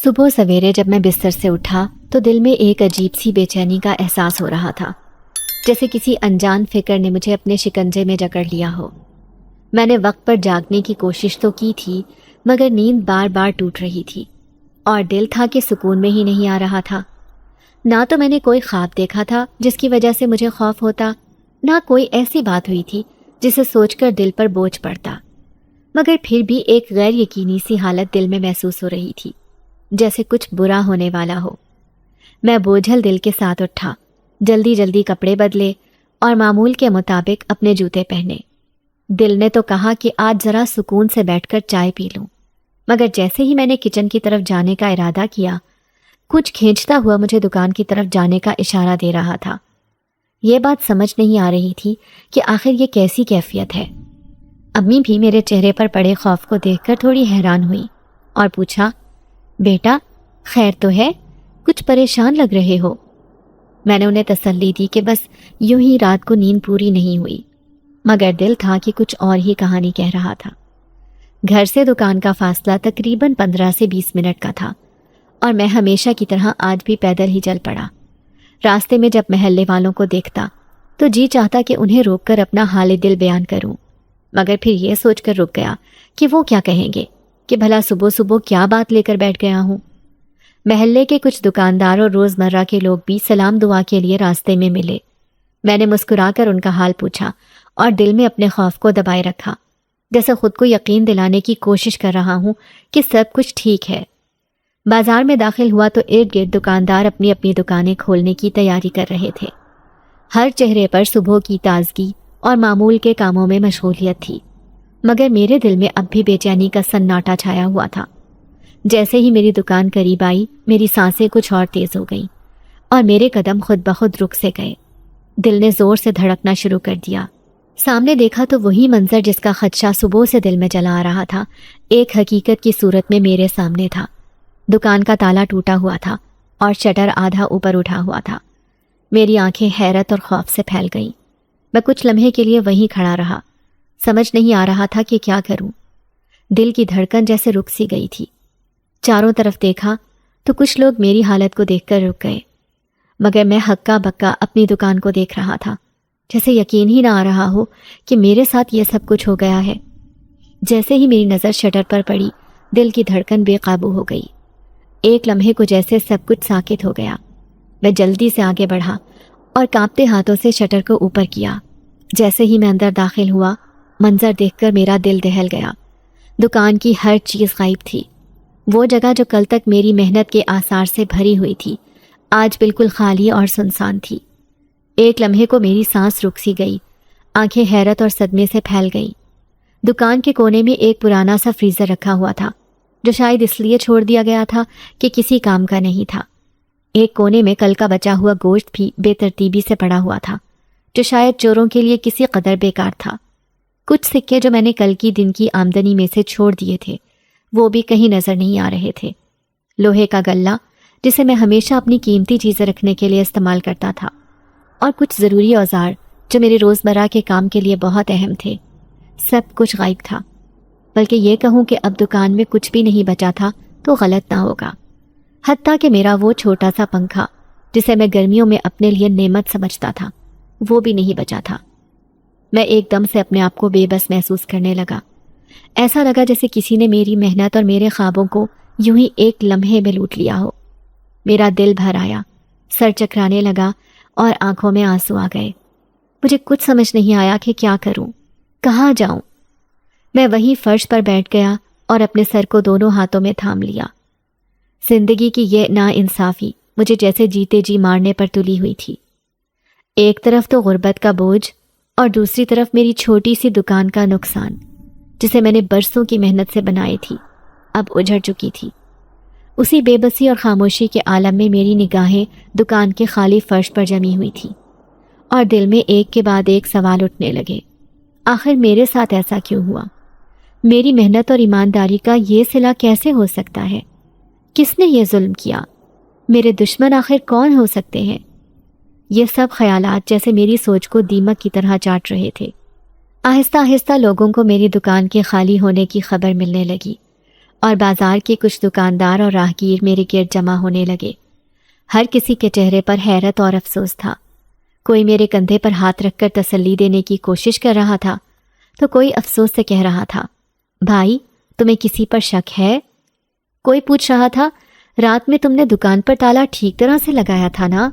صبح سویرے جب میں بستر سے اٹھا تو دل میں ایک عجیب سی بے چینی کا احساس ہو رہا تھا، جیسے کسی انجان فکر نے مجھے اپنے شکنجے میں جکڑ لیا ہو۔ میں نے وقت پر جاگنے کی کوشش تو کی تھی، مگر نیند بار بار ٹوٹ رہی تھی اور دل تھا کہ سکون میں ہی نہیں آ رہا تھا۔ نہ تو میں نے کوئی خواب دیکھا تھا جس کی وجہ سے مجھے خوف ہوتا، نہ کوئی ایسی بات ہوئی تھی جسے سوچ کر دل پر بوجھ پڑتا، مگر پھر بھی ایک غیر یقینی سی حالت دل میں محسوس ہو رہی تھی، جیسے کچھ برا ہونے والا ہو۔ میں بوجھل دل کے ساتھ اٹھا، جلدی جلدی کپڑے بدلے اور معمول کے مطابق اپنے جوتے پہنے۔ دل نے تو کہا کہ آج ذرا سکون سے بیٹھ کر چائے پی لوں، مگر جیسے ہی میں نے کچن کی طرف جانے کا ارادہ کیا، کچھ کھینچتا ہوا مجھے دکان کی طرف جانے کا اشارہ دے رہا تھا۔ یہ بات سمجھ نہیں آ رہی تھی کہ آخر یہ کیسی کیفیت ہے۔ امی بھی میرے چہرے پر پڑے خوف کو دیکھ کر تھوڑی حیران ہوئی اور پوچھا، بیٹا خیر تو ہے؟ کچھ پریشان لگ رہے ہو؟ میں نے انہیں تسلی دی کہ بس یوں ہی رات کو نیند پوری نہیں ہوئی، مگر دل تھا کہ کچھ اور ہی کہانی کہہ رہا تھا۔ گھر سے دکان کا فاصلہ تقریباً 15 سے 20 منٹ کا تھا، اور میں ہمیشہ کی طرح آج بھی پیدل ہی چل پڑا۔ راستے میں جب محلے والوں کو دیکھتا تو جی چاہتا کہ انہیں روک کر اپنا حال دل بیان کروں، مگر پھر یہ سوچ کر رک گیا کہ وہ کیا کہیں گے کہ بھلا صبح صبح کیا بات لے کر بیٹھ گیا ہوں۔ محلے کے کچھ دکاندار اور روزمرہ کے لوگ بھی سلام دعا کے لیے راستے میں ملے۔ میں نے مسکرا کر ان کا حال پوچھا اور دل میں اپنے خوف کو دبائے رکھا، جیسے خود کو یقین دلانے کی کوشش کر رہا ہوں کہ سب کچھ ٹھیک ہے۔ بازار میں داخل ہوا تو ارد گرد دکاندار اپنی اپنی دکانیں کھولنے کی تیاری کر رہے تھے۔ ہر چہرے پر صبح کی تازگی اور معمول کے کاموں میں مشغولیت تھی، مگر میرے دل میں اب بھی بے چینی کا سناٹا چھایا ہوا تھا۔ جیسے ہی میری دکان قریب آئی، میری سانسیں کچھ اور تیز ہو گئیں اور میرے قدم خود بخود رک سے گئے۔ دل نے زور سے دھڑکنا شروع کر دیا۔ سامنے دیکھا تو وہی منظر جس کا خدشہ صبح سے دل میں جلا آ رہا تھا، ایک حقیقت کی صورت میں میرے سامنے تھا۔ دکان کا تالا ٹوٹا ہوا تھا اور شٹر آدھا اوپر اٹھا ہوا تھا۔ میری آنکھیں حیرت اور خوف سے پھیل گئیں۔ میں کچھ لمحے کے لیے وہیں کھڑا رہا، سمجھ نہیں آ رہا تھا کہ کیا کروں۔ دل کی دھڑکن جیسے رک سی گئی تھی۔ چاروں طرف دیکھا تو کچھ لوگ میری حالت کو دیکھ کر رک گئے، مگر میں ہکا بکا اپنی دکان کو دیکھ رہا تھا، جیسے یقین ہی نہ آ رہا ہو کہ میرے ساتھ یہ سب کچھ ہو گیا ہے۔ جیسے ہی میری نظر شٹر پر پڑی، دل کی دھڑکن بے قابو ہو گئی۔ ایک لمحے کو جیسے سب کچھ ساکت ہو گیا۔ میں جلدی سے آگے بڑھا اور کانپتے ہاتھوں سے شٹر کو اوپر کیا۔ جیسے ہی میں اندر داخل ہوا، منظر دیکھ کر میرا دل دہل گیا۔ دکان کی ہر چیز غائب تھی۔ وہ جگہ جو کل تک میری محنت کے آثار سے بھری ہوئی تھی، آج بالکل خالی اور سنسان تھی۔ ایک لمحے کو میری سانس رک سی گئی، آنکھیں حیرت اور صدمے سے پھیل گئیں۔ دکان کے کونے میں ایک پرانا سا فریزر رکھا ہوا تھا، جو شاید اس لیے چھوڑ دیا گیا تھا کہ کسی کام کا نہیں تھا۔ ایک کونے میں کل کا بچا ہوا گوشت بھی بے ترتیبی سے پڑا ہوا تھا، جو شاید چوروں کے لیے کسی قدر بیکار تھا۔ کچھ سکے جو میں نے کل کی دن کی آمدنی میں سے چھوڑ دیے تھے، وہ بھی کہیں نظر نہیں آ رہے تھے۔ لوہے کا گلہ جسے میں ہمیشہ اپنی قیمتی چیزیں رکھنے کے لیے استعمال کرتا تھا، اور کچھ ضروری اوزار جو میرے روزمرہ کے کام کے لیے بہت اہم تھے، سب کچھ غائب تھا۔ بلکہ یہ کہوں کہ اب دکان میں کچھ بھی نہیں بچا تھا تو غلط نہ ہوگا۔ حتیٰ کہ میرا وہ چھوٹا سا پنکھا جسے میں گرمیوں میں اپنے لیے نعمت سمجھتا تھا، وہ بھی نہیں بچا تھا۔ میں ایک دم سے اپنے آپ کو بے بس محسوس کرنے لگا۔ ایسا لگا جیسے کسی نے میری محنت اور میرے خوابوں کو یوں ہی ایک لمحے میں لوٹ لیا ہو۔ میرا دل بھر آیا، سر چکرانے لگا اور آنکھوں میں آنسو آ گئے۔ مجھے کچھ سمجھ نہیں آیا کہ کیا کروں، کہاں جاؤں۔ میں وہیں فرش پر بیٹھ گیا اور اپنے سر کو دونوں ہاتھوں میں تھام لیا۔ زندگی کی یہ ناانصافی مجھے جیسے جیتے جی مارنے پر تلی ہوئی تھی۔ ایک طرف تو غربت کا بوجھ اور دوسری طرف میری چھوٹی سی دکان کا نقصان، جسے میں نے برسوں کی محنت سے بنائی تھی، اب اجڑ چکی تھی۔ اسی بے بسی اور خاموشی کے عالم میں میری نگاہیں دکان کے خالی فرش پر جمی ہوئی تھی، اور دل میں ایک کے بعد ایک سوال اٹھنے لگے۔ آخر میرے ساتھ ایسا کیوں ہوا؟ میری محنت اور ایمانداری کا یہ صلہ کیسے ہو سکتا ہے؟ کس نے یہ ظلم کیا؟ میرے دشمن آخر کون ہو سکتے ہیں؟ یہ سب خیالات جیسے میری سوچ کو دیمک کی طرح چاٹ رہے تھے۔ آہستہ آہستہ لوگوں کو میری دکان کے خالی ہونے کی خبر ملنے لگی، اور بازار کے کچھ دکاندار اور راہگیر میرے گرد جمع ہونے لگے۔ ہر کسی کے چہرے پر حیرت اور افسوس تھا۔ کوئی میرے کندھے پر ہاتھ رکھ کر تسلی دینے کی کوشش کر رہا تھا تو کوئی افسوس سے کہہ رہا تھا، بھائی تمہیں کسی پر شک ہے؟ کوئی پوچھ رہا تھا، رات میں تم نے دکان پر تالا ٹھیک طرح سے لگایا تھا نا؟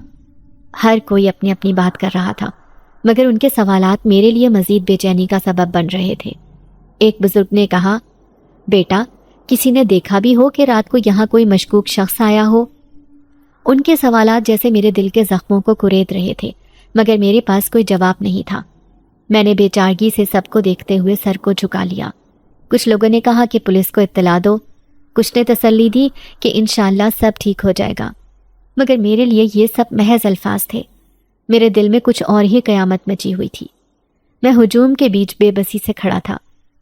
ہر کوئی اپنی اپنی بات کر رہا تھا، مگر ان کے سوالات میرے لیے مزید بے چینی کا سبب بن رہے تھے۔ ایک بزرگ نے کہا، بیٹا کسی نے دیکھا بھی ہو کہ رات کو یہاں کوئی مشکوک شخص آیا ہو؟ ان کے سوالات جیسے میرے دل کے زخموں کو کرید رہے تھے، مگر میرے پاس کوئی جواب نہیں تھا۔ میں نے بے چارگی سے سب کو دیکھتے ہوئے سر کو جھکا لیا۔ کچھ لوگوں نے کہا کہ پولیس کو اطلاع دو، کچھ نے تسلی دی کہ انشاءاللہ سب ٹھیک ہو جائے گا، مگر میرے لیے یہ سب محض الفاظ تھے۔ میرے دل میں کچھ اور ہی قیامت مچی ہوئی تھی۔ میں ہجوم کے بیچ بے بسی سے کھڑا تھا۔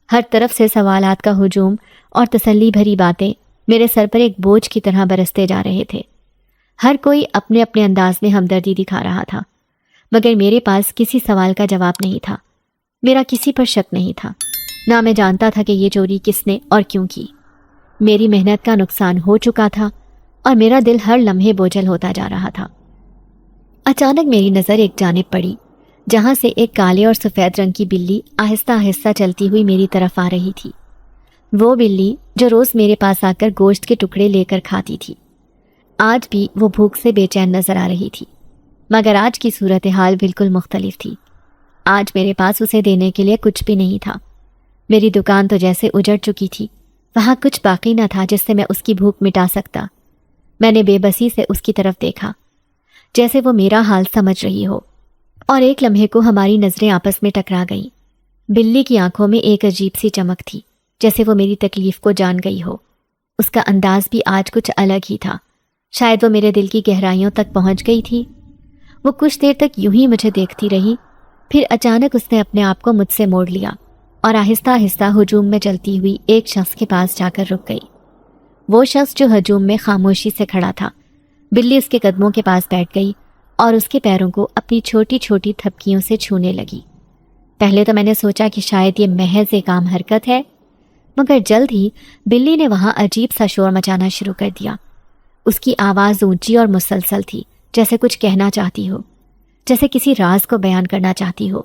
ہر طرف سے سوالات کا ہجوم اور تسلی بھری باتیں میرے سر پر ایک بوجھ کی طرح برستے جا رہے تھے۔ ہر کوئی اپنے اپنے انداز میں ہمدردی دکھا رہا تھا، مگر میرے پاس کسی سوال کا جواب نہیں تھا۔ میرا کسی پر شک نہیں تھا، نہ میں جانتا تھا کہ یہ چوری کس نے اور کیوں کی۔ میری محنت کا نقصان ہو چکا تھا اور میرا دل ہر لمحے بوجھل ہوتا جا رہا تھا۔ اچانک میری نظر ایک جانب پڑی جہاں سے ایک کالے اور سفید رنگ کی بلی آہستہ آہستہ چلتی ہوئی میری طرف آ رہی تھی۔ وہ بلی جو روز میرے پاس آ کر گوشت کے ٹکڑے لے کر کھاتی تھی، آج بھی وہ بھوک سے بے چین نظر آ رہی تھی، مگر آج کی صورتحال بالکل مختلف تھی۔ آج میرے پاس اسے دینے کے لیے کچھ بھی نہیں تھا۔ میری دکان تو جیسے اجڑ چکی تھی، وہاں کچھ باقی نہ تھا جس سے میں اس کی بھوک مٹا سکتا۔ میں نے بے بسی سے اس کی طرف دیکھا، جیسے وہ میرا حال سمجھ رہی ہو، اور ایک لمحے کو ہماری نظریں آپس میں ٹکرا گئیں۔ بلی کی آنکھوں میں ایک عجیب سی چمک تھی، جیسے وہ میری تکلیف کو جان گئی ہو۔ اس کا انداز بھی آج کچھ الگ ہی تھا، شاید وہ میرے دل کی گہرائیوں تک پہنچ گئی تھی۔ وہ کچھ دیر تک یوں ہی مجھے دیکھتی رہی، پھر اچانک اس نے اپنے آپ کو مجھ سے موڑ لیا اور آہستہ آہستہ ہجوم میں چلتی ہوئی ایک شخص کے پاس جا کر رک گئی۔ وہ شخص جو ہجوم میں خاموشی سے کھڑا تھا۔ بلی اس کے قدموں کے پاس بیٹھ گئی اور اس کے پیروں کو اپنی چھوٹی چھوٹی تھپکیوں سے چھونے لگی۔ پہلے تو میں نے سوچا کہ شاید یہ محض ایک عام حرکت ہے، مگر جلد ہی بلی نے وہاں عجیب سا شور مچانا شروع کر دیا۔ اس کی آواز اونچی اور مسلسل تھی، جیسے کچھ کہنا چاہتی ہو، جیسے کسی راز کو بیان کرنا چاہتی ہو،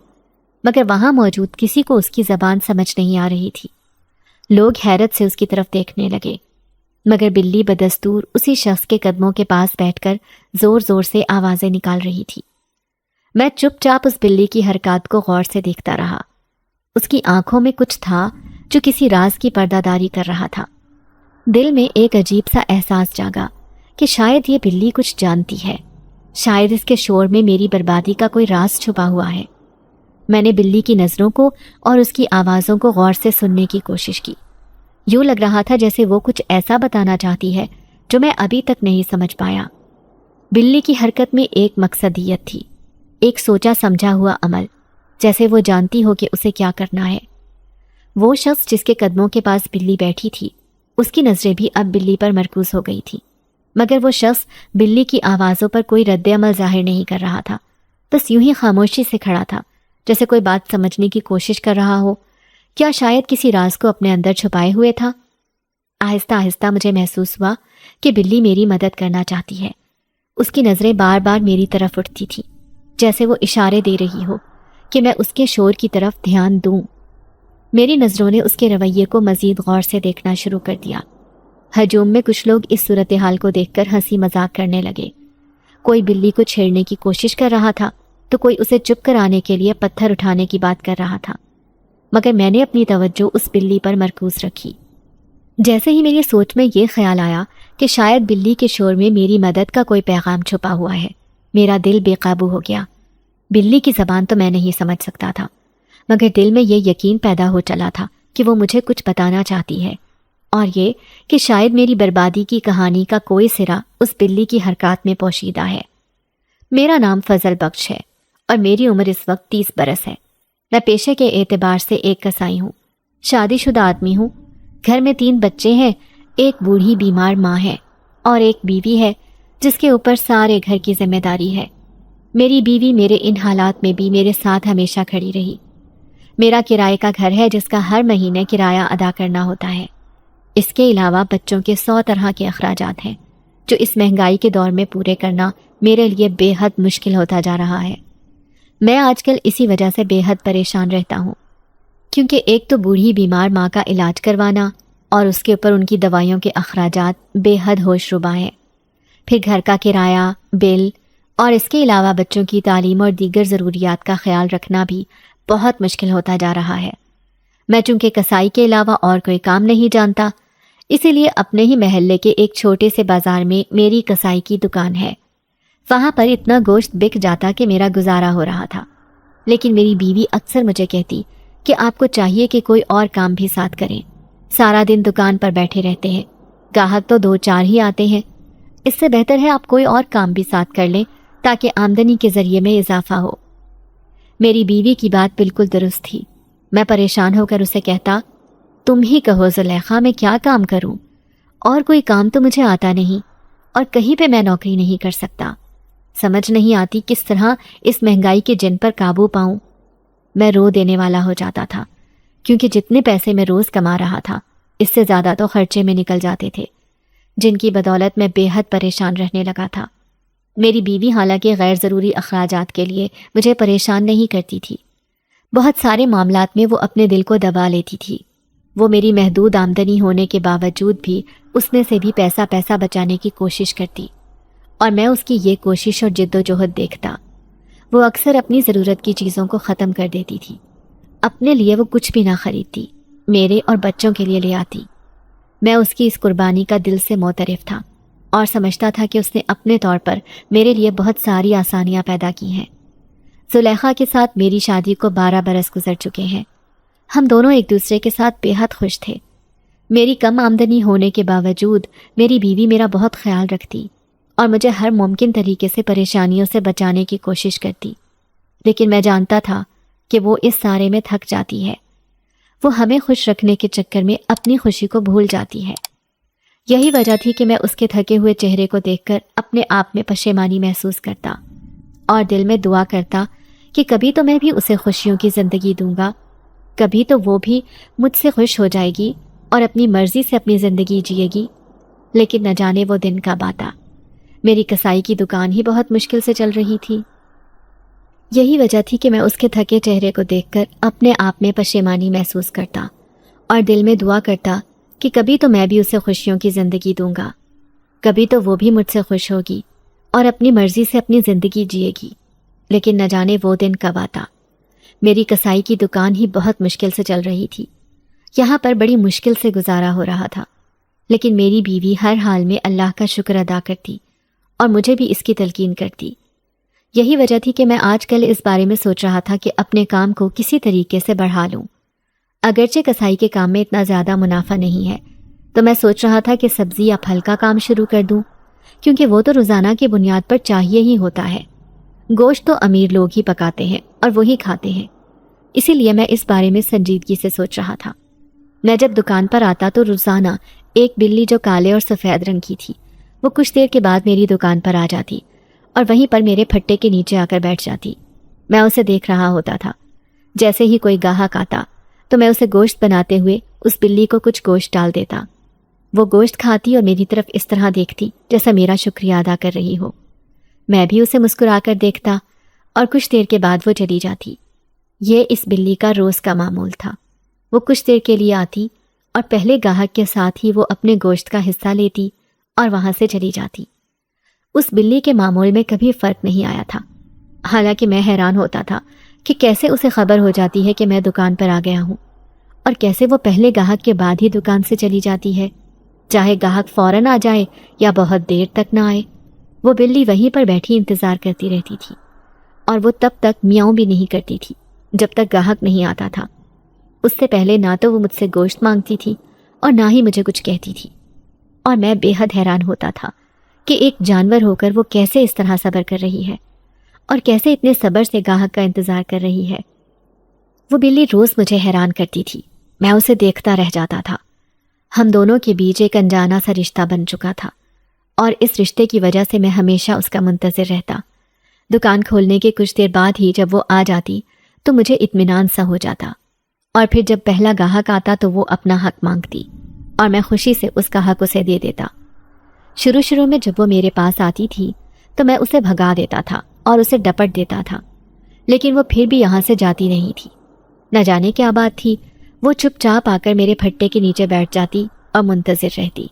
مگر وہاں موجود کسی کو اس کی زبان سمجھ نہیں آ رہی تھی۔ لوگ حیرت سے اس کی طرف دیکھنے لگے، مگر بلی بدستور اسی شخص کے قدموں کے پاس بیٹھ کر زور زور سے آوازیں نکال رہی تھی۔ میں چپ چاپ اس بلی کی حرکات کو غور سے دیکھتا رہا۔ اس کی آنکھوں میں کچھ تھا جو کسی راز کی پردہ داری کر رہا تھا۔ دل میں ایک عجیب سا احساس جاگا کہ شاید یہ بلی کچھ جانتی ہے، شاید اس کے شور میں میری بربادی کا کوئی راز چھپا ہوا ہے۔ میں نے بلی کی نظروں کو اور اس کی آوازوں کو غور سے سننے کی کوشش کی۔ یوں لگ رہا تھا جیسے وہ کچھ ایسا بتانا چاہتی ہے جو میں ابھی تک نہیں سمجھ پایا۔ بلی کی حرکت میں ایک مقصدیت تھی، ایک سوچا سمجھا ہوا عمل، جیسے وہ جانتی ہو کہ اسے کیا کرنا ہے۔ وہ شخص جس کے قدموں کے پاس بلی بیٹھی تھی، اس کی نظریں بھی اب بلی پر مرکوز ہو گئی تھیں، مگر وہ شخص بلی کی آوازوں پر کوئی رد عمل ظاہر نہیں کر رہا تھا، بس یوں ہی خاموشی سے کھڑا تھا، جیسے کوئی بات سمجھنے کی کوشش کر رہا ہو، کیا شاید کسی راز کو اپنے اندر چھپائے ہوئے تھا۔ آہستہ آہستہ مجھے محسوس ہوا کہ بلی میری مدد کرنا چاہتی ہے۔ اس کی نظریں بار بار میری طرف اٹھتی تھیں، جیسے وہ اشارے دے رہی ہو کہ میں اس کے شور کی طرف دھیان دوں۔ میری نظروں نے اس کے رویے کو مزید غور سے دیکھنا شروع کر دیا۔ ہجوم میں کچھ لوگ اس صورتحال کو دیکھ کر ہنسی مذاق کرنے لگے۔ کوئی بلی کو چھیڑنے کی کوشش کر رہا تھا تو کوئی اسے چپ کرانے کے لیے پتھر اٹھانے کی بات کر رہا تھا، مگر میں نے اپنی توجہ اس بلی پر مرکوز رکھی۔ جیسے ہی میری سوچ میں یہ خیال آیا کہ شاید بلی کے شور میں میری مدد کا کوئی پیغام چھپا ہوا ہے، میرا دل بے قابو ہو گیا۔ بلی کی زبان تو میں نہیں سمجھ سکتا تھا، مگر دل میں یہ یقین پیدا ہو چلا تھا کہ وہ مجھے کچھ بتانا چاہتی ہے، اور یہ کہ شاید میری بربادی کی کہانی کا کوئی سرا اس بلی کی حرکات میں پوشیدہ ہے۔ میرا نام فضل بخش ہے اور میری عمر اس وقت 30 برس ہے۔ میں پیشے کے اعتبار سے ایک کسائی ہوں، شادی شدہ آدمی ہوں۔ گھر میں 3 بچے ہیں، ایک بوڑھی بیمار ماں ہے اور ایک بیوی ہے جس کے اوپر سارے گھر کی ذمہ داری ہے۔ میری بیوی میرے ان حالات میں بھی میرے ساتھ ہمیشہ کھڑی رہی۔ میرا کرائے کا گھر ہے جس کا ہر مہینے کرایہ ادا کرنا ہوتا ہے۔ اس کے علاوہ بچوں کے 100 طرح کے اخراجات ہیں جو اس مہنگائی کے دور میں پورے کرنا میرے لیے بے حد مشکل ہوتا جا رہا ہے۔ میں آج کل اسی وجہ سے بے حد پریشان رہتا ہوں، کیونکہ ایک تو بوڑھی بیمار ماں کا علاج کروانا اور اس کے اوپر ان کی دوائیوں کے اخراجات بے حد ہوش ربا ہیں، پھر گھر کا کرایہ، بل اور اس کے علاوہ بچوں کی تعلیم اور دیگر ضروریات کا خیال رکھنا بھی بہت مشکل ہوتا جا رہا ہے۔ میں چونکہ کسائی کے علاوہ اور کوئی کام نہیں جانتا، اسی لیے اپنے ہی محلے کے ایک چھوٹے سے بازار میں میری کسائی کی دکان ہے۔ وہاں پر اتنا گوشت بک جاتا کہ میرا گزارا ہو رہا تھا، لیکن میری بیوی اکثر مجھے کہتی کہ آپ کو چاہیے کہ کوئی اور کام بھی ساتھ کریں، سارا دن دکان پر بیٹھے رہتے ہیں، گاہک تو 2-4 ہی آتے ہیں، اس سے بہتر ہے آپ کوئی اور کام بھی ساتھ کر لیں تاکہ آمدنی کے ذریعے میں اضافہ ہو۔ میری بیوی کی بات بالکل درست تھی۔ میں پریشان ہو کر اسے کہتا، تم ہی کہو زلیخا، میں کیا کام کروں؟ اور کوئی کام تو مجھے آتا نہیں، اور کہیں پہ میں نوکری نہیں کر سکتا۔ سمجھ نہیں آتی کس طرح اس مہنگائی کے جن پر قابو پاؤں۔ میں رو دینے والا ہو جاتا تھا، کیونکہ جتنے پیسے میں روز کما رہا تھا اس سے زیادہ تو خرچے میں نکل جاتے تھے، جن کی بدولت میں بے حد پریشان رہنے لگا تھا۔ میری بیوی حالانکہ غیر ضروری اخراجات کے لیے مجھے پریشان نہیں کرتی تھی، بہت سارے معاملات میں وہ اپنے دل کو دبا لیتی تھی۔ وہ میری محدود آمدنی ہونے کے باوجود بھی اس میں سے بھی پیسہ بچانے کی کوشش کرتی، اور میں اس کی یہ کوشش اور جد و جہد دیکھتا۔ وہ اکثر اپنی ضرورت کی چیزوں کو ختم کر دیتی تھی، اپنے لیے وہ کچھ بھی نہ خریدتی، میرے اور بچوں کے لیے لے آتی۔ میں اس کی اس قربانی کا دل سے معترف تھا اور سمجھتا تھا کہ اس نے اپنے طور پر میرے لیے بہت ساری آسانیاں پیدا کی ہیں۔ زلیخا کے ساتھ میری شادی کو 12 برس گزر چکے ہیں۔ ہم دونوں ایک دوسرے کے ساتھ بے حد خوش تھے۔ میری کم آمدنی ہونے کے باوجود میری بیوی میرا بہت خیال رکھتی اور مجھے ہر ممکن طریقے سے پریشانیوں سے بچانے کی کوشش کرتی، لیکن میں جانتا تھا کہ وہ اس سارے میں تھک جاتی ہے۔ وہ ہمیں خوش رکھنے کے چکر میں اپنی خوشی کو بھول جاتی ہے۔ یہی وجہ تھی کہ میں اس کے تھکے ہوئے چہرے کو دیکھ کر اپنے آپ میں پشیمانی محسوس کرتا اور دل میں دعا کرتا کہ کبھی تو میں بھی اسے خوشیوں کی زندگی دوں گا، کبھی تو وہ بھی مجھ سے خوش ہو جائے گی اور اپنی مرضی سے اپنی زندگی جیے گی۔ لیکن نہ جانے وہ دن کب آتا۔ میری کسائی کی دکان ہی بہت مشکل سے چل رہی تھی۔ یہی وجہ تھی کہ میں اس کے تھکے چہرے کو دیکھ کر اپنے آپ میں پشیمانی محسوس کرتا اور دل میں دعا کرتا کہ کبھی تو میں بھی اسے خوشیوں کی زندگی دوں گا، کبھی تو وہ بھی مجھ سے خوش ہوگی اور اپنی مرضی سے اپنی زندگی جیے گی۔ لیکن نہ جانے وہ دن کب آتا۔ میری کسائی کی دکان ہی بہت مشکل سے چل رہی تھی، یہاں پر بڑی مشکل سے گزارا ہو رہا تھا، لیکن میری بیوی ہر حال میں اللہ کا شکر ادا کرتی اور مجھے بھی اس کی تلقین کرتی۔ یہی وجہ تھی کہ میں آج کل اس بارے میں سوچ رہا تھا کہ اپنے کام کو کسی طریقے سے بڑھا لوں۔ اگرچہ کسائی کے کام میں اتنا زیادہ منافع نہیں ہے، تو میں سوچ رہا تھا کہ سبزی یا پھل کا کام شروع کر دوں، کیونکہ وہ تو روزانہ کی بنیاد پر چاہیے ہی ہوتا ہے۔ گوشت تو امیر لوگ ہی پکاتے ہیں اور وہی کھاتے ہیں، اسی لیے میں اس بارے میں سنجیدگی سے سوچ رہا تھا۔ میں جب دکان پر آتا تو روزانہ ایک بلی جو کالے اور سفید رنگ کی تھی وہ کچھ دیر کے بعد میری دکان پر آ جاتی اور وہیں پر میرے پھٹے کے نیچے آ کر بیٹھ جاتی۔ میں اسے دیکھ رہا ہوتا تھا۔ جیسے ہی کوئی گاہک آتا تو میں اسے گوشت بناتے ہوئے اس بلی کو کچھ گوشت ڈال دیتا۔ وہ گوشت کھاتی اور میری طرف اس طرح دیکھتی جیسا میرا شکریہ ادا کر رہی ہو۔ میں بھی اسے مسکرا کر دیکھتا اور کچھ دیر کے بعد وہ چلی جاتی۔ یہ اس بلی کا روز کا معمول تھا۔ وہ کچھ دیر کے لیے آتی اور پہلے گاہک کے ساتھ ہی وہ اپنے گوشت کا حصہ لیتی اور وہاں سے چلی جاتی۔ اس بلی کے معمول میں کبھی فرق نہیں آیا تھا، حالانکہ میں حیران ہوتا تھا کہ کیسے اسے خبر ہو جاتی ہے کہ میں دکان پر آ گیا ہوں، اور کیسے وہ پہلے گاہک کے بعد ہی دکان سے چلی جاتی ہے، چاہے گاہک فوراً آ جائے یا بہت دیر تک نہ آئے۔ وہ بلی وہیں پر بیٹھی انتظار کرتی رہتی تھی اور وہ تب تک میاؤں بھی نہیں کرتی تھی جب تک گاہک نہیں آتا تھا۔ اس سے پہلے نہ تو وہ مجھ سے گوشت مانگتی تھی اور نہ ہی مجھے کچھ کہتی تھی، اور میں بے حد حیران ہوتا تھا کہ ایک جانور ہو کر وہ کیسے اس طرح صبر کر رہی ہے اور کیسے اتنے صبر سے گاہک کا انتظار کر رہی ہے۔ وہ بلی روز مجھے حیران کرتی تھی، میں اسے دیکھتا رہ جاتا تھا۔ ہم دونوں کے بیچ ایک انجانا سا رشتہ بن چکا تھا، اور اس رشتے کی وجہ سے میں ہمیشہ اس کا منتظر رہتا۔ دکان کھولنے کے کچھ دیر بعد ہی جب وہ آ جاتی تو مجھے اطمینان سا ہو جاتا، اور پھر جب پہلا گاہک آتا تو وہ اپنا حق مانگتی اور میں خوشی سے اس کا حق اسے دے دیتا۔ شروع میں جب وہ میرے پاس آتی تھی تو میں اسے بھگا دیتا تھا اور اسے ڈپٹ دیتا تھا، لیکن وہ پھر بھی یہاں سے جاتی نہیں تھی۔ نہ جانے کیا بات تھی، وہ چپ چاپ آ کر میرے پھٹے کے نیچے بیٹھ جاتی اور منتظر رہتی۔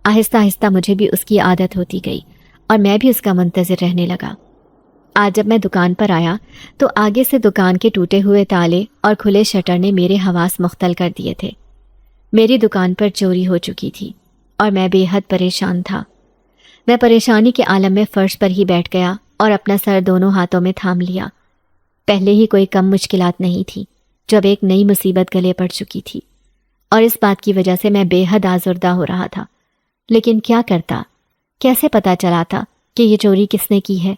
آہستہ آہستہ مجھے بھی اس کی عادت ہوتی گئی اور میں بھی اس کا منتظر رہنے لگا۔ آج جب میں دکان پر آیا تو آگے سے دکان کے ٹوٹے ہوئے تالے اور کھلے شٹر نے میرے حواس مختل کر دیے تھے۔ میری دکان پر چوری ہو چکی تھی اور میں بے حد پریشان تھا۔ میں پریشانی کے عالم میں فرش پر ہی بیٹھ گیا اور اپنا سر دونوں ہاتھوں میں تھام لیا۔ پہلے ہی کوئی کم مشکلات نہیں تھی، جب ایک نئی مصیبت گلے پڑ چکی تھی، اور اس بات کی وجہ سے میں بے حد آزردہ ہو رہا تھا۔ لیکن کیا کرتا؟ کیسے پتا چلا تھا کہ یہ چوری کس نے کی ہے؟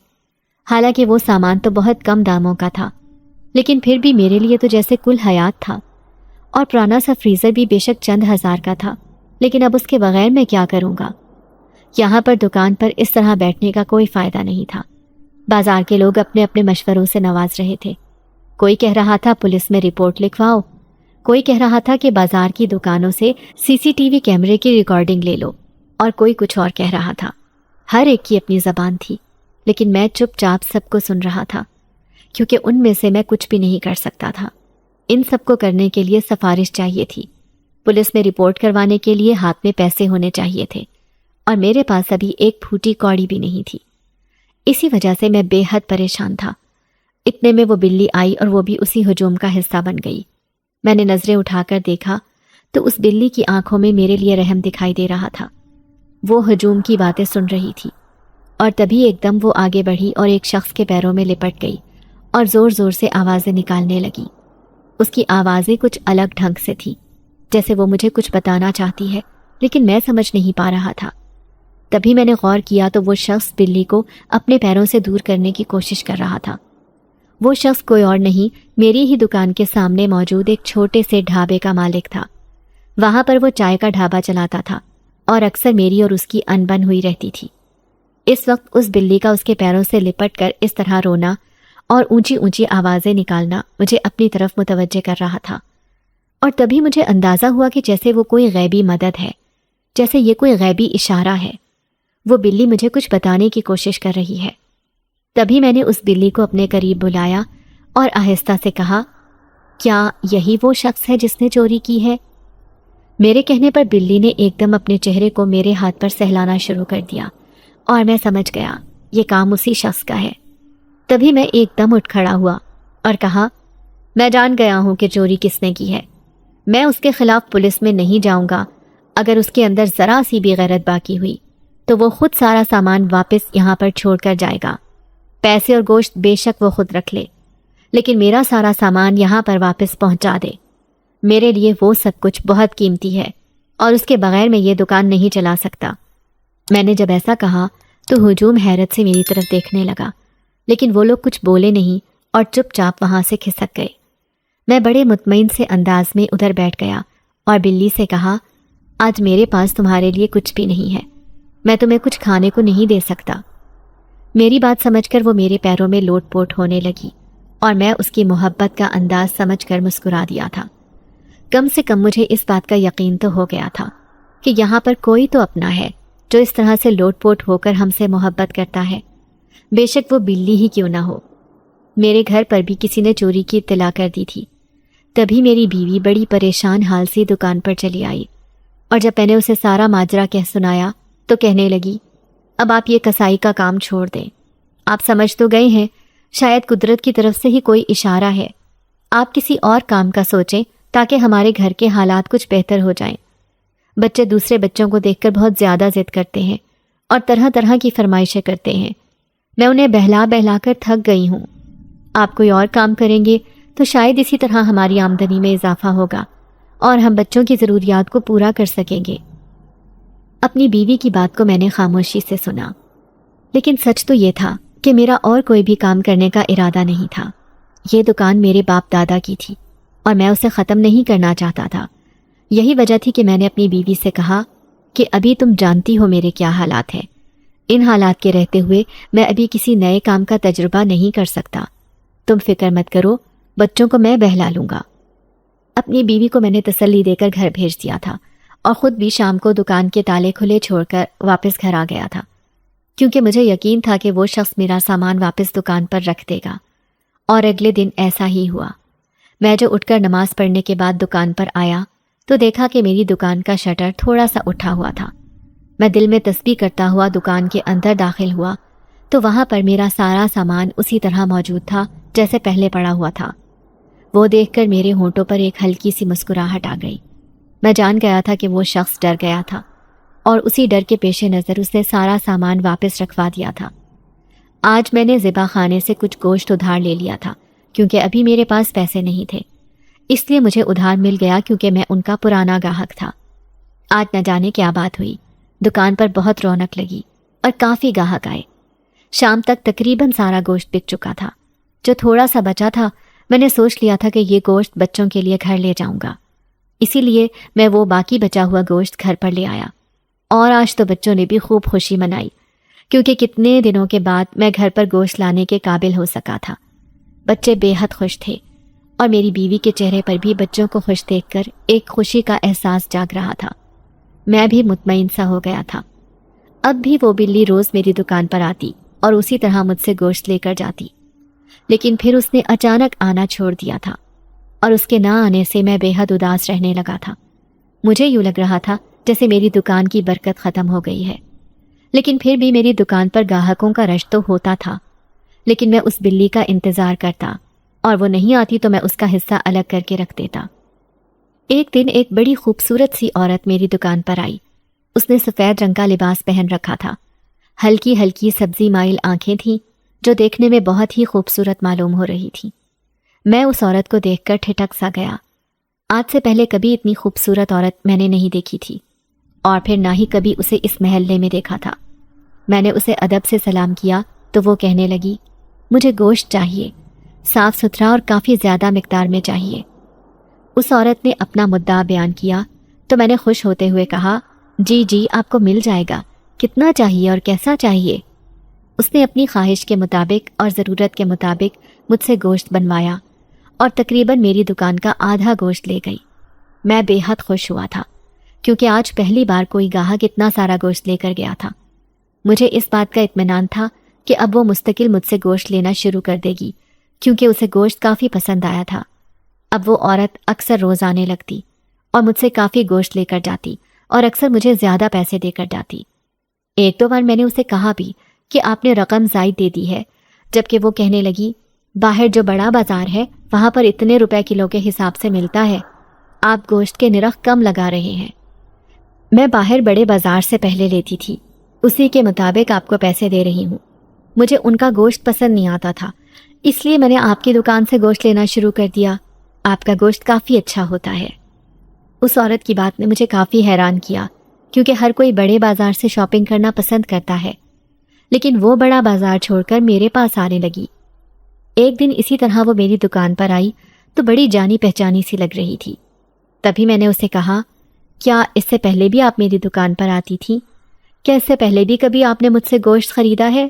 حالانکہ وہ سامان تو بہت کم داموں کا تھا، لیکن پھر بھی میرے لیے تو جیسے کل حیات تھا۔ اور پرانا سا فریزر بھی بے شک چند ہزار کا تھا، لیکن اب اس کے بغیر میں کیا کروں گا؟ یہاں پر دکان پر اس طرح بیٹھنے کا کوئی فائدہ نہیں تھا۔ بازار کے لوگ اپنے اپنے مشوروں سے نواز رہے تھے۔ کوئی کہہ رہا تھا پولیس میں رپورٹ لکھواؤ، کوئی کہہ رہا تھا کہ بازار کی دکانوں سے CCTV کیمرے کی ریکارڈنگ لے لو، اور کوئی کچھ اور کہہ رہا تھا۔ ہر ایک کی اپنی زبان تھی، لیکن میں چپ چاپ سب کو سن رہا تھا، کیونکہ ان میں سے میں کچھ بھی نہیں کر سکتا تھا۔ ان سب کو کرنے کے لیے سفارش چاہیے تھی، پولیس میں رپورٹ کروانے کے لیے ہاتھ میں پیسے ہونے چاہیے تھے، اور میرے پاس ابھی ایک پھوٹی کوڑی بھی نہیں تھی۔ اسی وجہ سے میں بے حد پریشان تھا۔ اتنے میں وہ بلی آئی اور وہ بھی اسی ہجوم کا حصہ بن گئی۔ میں نے نظریں اٹھا کر دیکھا تو اس بلی کی آنکھوں میں میرے لیے رحم دکھائی دے رہا تھا۔ وہ ہجوم کی باتیں سن رہی تھی، اور تبھی ایک دم وہ آگے بڑھی اور ایک شخص کے پیروں میں لپٹ گئی اور زور زور سے آوازیں نکالنے لگی۔ اس کی آوازیں کچھ الگ ڈھنگ سے تھیں، جیسے وہ مجھے کچھ بتانا چاہتی ہے، لیکن میں سمجھ نہیں پا رہا تھا۔ تبھی میں نے غور کیا تو وہ شخص بلی کو اپنے پیروں سے دور کرنے کی کوشش کر رہا تھا۔ وہ شخص کوئی اور نہیں، میری ہی دکان کے سامنے موجود ایک چھوٹے سے ڈھابے کا مالک تھا۔ وہاں پر وہ چائے کا ڈھابا چلاتا تھا اور اکثر میری اور اس کی انبن ہوئی رہتی تھی۔ اس وقت اس بلی کا اس کے پیروں سے لپٹ کر اس طرح رونا اور اونچی اونچی آوازیں نکالنا مجھے اپنی طرف متوجہ کر رہا تھا، اور تبھی مجھے اندازہ ہوا کہ جیسے وہ کوئی غیبی مدد ہے، جیسے یہ کوئی غیبی اشارہ ہے۔ وہ بلی مجھے کچھ بتانے کی کوشش کر رہی ہے۔ تبھی میں نے اس بلی کو اپنے قریب بلایا اور آہستہ سے کہا، کیا یہی وہ شخص ہے جس نے چوری کی ہے؟ میرے کہنے پر بلی نے ایک دم اپنے چہرے کو میرے ہاتھ پر سہلانا شروع کر دیا، اور میں سمجھ گیا یہ کام اسی شخص کا ہے۔ تبھی میں ایک دم اٹھ کھڑا ہوا اور کہا، میں جان گیا ہوں کہ چوری کس نے کی ہے۔ میں اس کے خلاف پولیس میں نہیں جاؤں گا۔ اگر اس کے اندر ذرا سی بھی غیرت باقی ہوئی تو وہ خود سارا سامان واپس یہاں پر چھوڑ کر جائے گا۔ پیسے اور گوشت بے شک وہ خود رکھ لے، لیکن میرا سارا سامان یہاں پر واپس پہنچا دے۔ میرے لیے وہ سب کچھ بہت قیمتی ہے، اور اس کے بغیر میں یہ دکان نہیں چلا سکتا۔ میں نے جب ایسا کہا تو ہجوم حیرت سے میری طرف دیکھنے لگا، لیکن وہ لوگ کچھ بولے نہیں اور چپ چاپ وہاں سے کھسک گئے۔ میں بڑے مطمئن سے انداز میں ادھر بیٹھ گیا اور بلی سے کہا، آج میرے پاس تمہارے لیے کچھ بھی نہیں ہے، میں تمہیں کچھ کھانے کو نہیں دے سکتا۔ میری بات سمجھ کر وہ میرے پیروں میں لوٹ پوٹ ہونے لگی، اور میں اس کی محبت کا انداز سمجھ کر مسکرا دیا تھا۔ کم سے کم مجھے اس بات کا یقین تو ہو گیا تھا کہ یہاں پر کوئی تو اپنا ہے جو اس طرح سے لوٹ پوٹ ہو کر ہم سے محبت کرتا ہے، بے شک وہ بلی ہی کیوں نہ ہو۔ میرے گھر پر بھی کسی نے چوری کی اطلاع کر دی تھی۔ تبھی میری بیوی بڑی پریشان حال سی دکان پر چلی آئی، اور جب میں نے اسے سارا ماجرا کہہ سنایا تو کہنے لگی، اب آپ یہ کسائی کا کام چھوڑ دیں۔ آپ سمجھ تو گئے ہیں، شاید قدرت کی طرف سے ہی کوئی اشارہ ہے۔ آپ کسی اور کام کا سوچیں تاکہ ہمارے گھر کے حالات کچھ بہتر ہو جائیں۔ بچے دوسرے بچوں کو دیکھ کر بہت زیادہ ضد کرتے ہیں اور طرح طرح کی فرمائشیں کرتے ہیں۔ میں انہیں بہلا بہلا کر تھک گئی ہوں۔ آپ کوئی اور کام کریں گے تو شاید اسی طرح ہماری آمدنی میں اضافہ ہوگا اور ہم بچوں کی ضروریات کو پورا کر سکیں گے۔ اپنی بیوی کی بات کو میں نے خاموشی سے سنا، لیکن سچ تو یہ تھا کہ میرا اور کوئی بھی کام کرنے کا ارادہ نہیں تھا۔ یہ دکان میرے باپ دادا کی تھی اور میں اسے ختم نہیں کرنا چاہتا تھا۔ یہی وجہ تھی کہ میں نے اپنی بیوی سے کہا کہ ابھی تم جانتی ہو میرے کیا حالات ہیں۔ ان حالات کے رہتے ہوئے میں ابھی کسی نئے کام کا تجربہ نہیں کر سکتا۔ تم فکر مت کرو، بچوں کو میں بہلا لوں گا۔ اپنی بیوی کو میں نے تسلی دے کر گھر بھیج دیا تھا اور خود بھی شام کو دکان کے تالے کھلے چھوڑ کر واپس گھر آ گیا تھا، کیونکہ مجھے یقین تھا کہ وہ شخص میرا سامان واپس دکان پر رکھ دے گا، اور اگلے دن ایسا ہی ہوا۔ میں جو اٹھ کر نماز پڑھنے کے بعد دکان پر آیا تو دیکھا کہ میری دکان کا شٹر تھوڑا سا اٹھا ہوا تھا۔ میں دل میں تسبیح کرتا ہوا دکان کے اندر داخل ہوا تو وہاں پر میرا سارا سامان اسی طرح موجود تھا جیسے پہلے پڑا ہوا تھا۔ وہ دیکھ کر میرے ہونٹوں پر ایک ہلکی سی مسکراہٹ آ گئی۔ میں جان گیا تھا کہ وہ شخص ڈر گیا تھا، اور اسی ڈر کے پیش نظر اس نے سارا سامان واپس رکھوا دیا تھا۔ آج میں نے ذبح خانے سے کچھ گوشت ادھار لے لیا تھا، کیونکہ ابھی میرے پاس پیسے نہیں تھے، اس لیے مجھے ادھار مل گیا کیونکہ میں ان کا پرانا گاہک تھا۔ آج نہ جانے کیا بات ہوئی، دکان پر بہت رونق لگی اور کافی گاہک آئے۔ شام تک تقریباً سارا گوشت بک چکا تھا۔ جو تھوڑا سا بچا تھا میں نے سوچ لیا تھا کہ یہ گوشت بچوں کے لیے گھر لے جاؤں گا، اسی لیے میں وہ باقی بچا ہوا گوشت گھر پر لے آیا۔ اور آج تو بچوں نے بھی خوب خوشی منائی، کیونکہ کتنے دنوں کے بعد میں گھر پر گوشت لانے کے قابل ہو سکا تھا۔ بچے بے حد خوش تھے، اور میری بیوی کے چہرے پر بھی بچوں کو خوش دیکھ کر ایک خوشی کا احساس جاگ رہا تھا۔ میں بھی مطمئن سا ہو گیا تھا۔ اب بھی وہ بلی روز میری دکان پر آتی اور اسی طرح مجھ سے گوشت لے کر جاتی، لیکن پھر اس نے اچانک آنا چھوڑ دیا تھا، اور اس کے نہ آنے سے میں بے حد اداس رہنے لگا تھا۔ مجھے یوں لگ رہا تھا جیسے میری دکان کی برکت ختم ہو گئی ہے، لیکن پھر بھی میری دکان پر گاہکوں کا رش تو ہوتا تھا، لیکن میں اس بلی کا انتظار کرتا، اور وہ نہیں آتی تو میں اس کا حصہ الگ کر کے رکھ دیتا۔ ایک دن ایک بڑی خوبصورت سی عورت میری دکان پر آئی۔ اس نے سفید رنگ کا لباس پہن رکھا تھا، ہلکی ہلکی سبزی مائل آنکھیں تھیں جو دیکھنے میں بہت ہی خوبصورت معلوم ہو رہی تھی۔ میں اس عورت کو دیکھ کر ٹھٹک سا گیا۔ آج سے پہلے کبھی اتنی خوبصورت عورت میں نے نہیں دیکھی تھی، اور پھر نہ ہی کبھی اسے اس محلے میں دیکھا تھا۔ میں نے اسے ادب سے سلام کیا تو وہ کہنے لگی، مجھے گوشت چاہیے، صاف ستھرا اور کافی زیادہ مقدار میں چاہیے۔ اس عورت نے اپنا مدعا بیان کیا تو میں نے خوش ہوتے ہوئے کہا، جی جی آپ کو مل جائے گا، کتنا چاہیے اور کیسا چاہیے؟ اس نے اپنی خواہش کے مطابق اور ضرورت کے مطابق مجھ سے گوشت بنوایا، اور تقریباً میری دکان کا آدھا گوشت لے گئی۔ میں بے حد خوش ہوا تھا، کیونکہ آج پہلی بار کوئی گاہک اتنا سارا گوشت لے کر گیا تھا۔ مجھے اس بات کا اطمینان تھا کہ اب وہ مستقل مجھ سے گوشت لینا شروع کر دے گی، کیونکہ اسے گوشت کافی پسند آیا تھا۔ اب وہ عورت اکثر روز آنے لگتی اور مجھ سے کافی گوشت لے کر جاتی، اور اکثر مجھے زیادہ پیسے دے کر جاتی۔ ایک دو بار میں نے اسے کہا بھی کہ آپ نے رقم زائد دے دی ہے، جبکہ وہ کہنے لگی، باہر جو بڑا بازار ہے وہاں پر اتنے روپے کلو کے حساب سے ملتا ہے، آپ گوشت کے نرخ کم لگا رہے ہیں۔ میں باہر بڑے بازار سے پہلے لیتی تھی، اسی کے مطابق آپ کو پیسے دے رہی ہوں۔ مجھے ان کا گوشت پسند نہیں آتا تھا، اس لیے میں نے آپ کی دکان سے گوشت لینا شروع کر دیا۔ آپ کا گوشت کافی اچھا ہوتا ہے۔ اس عورت کی بات نے مجھے کافی حیران کیا، کیونکہ ہر کوئی بڑے بازار سے شاپنگ کرنا پسند کرتا ہے، لیکن وہ بڑا بازار چھوڑ کر میرے پاس آنے لگی۔ ایک دن اسی طرح وہ میری دکان پر آئی تو بڑی جانی پہچانی سی لگ رہی تھی۔ تبھی میں نے اسے کہا، کیا اس سے پہلے بھی آپ میری دکان پر آتی تھی؟ کیا اس سے پہلے بھی کبھی آپ نے مجھ سے گوشت خریدا ہے؟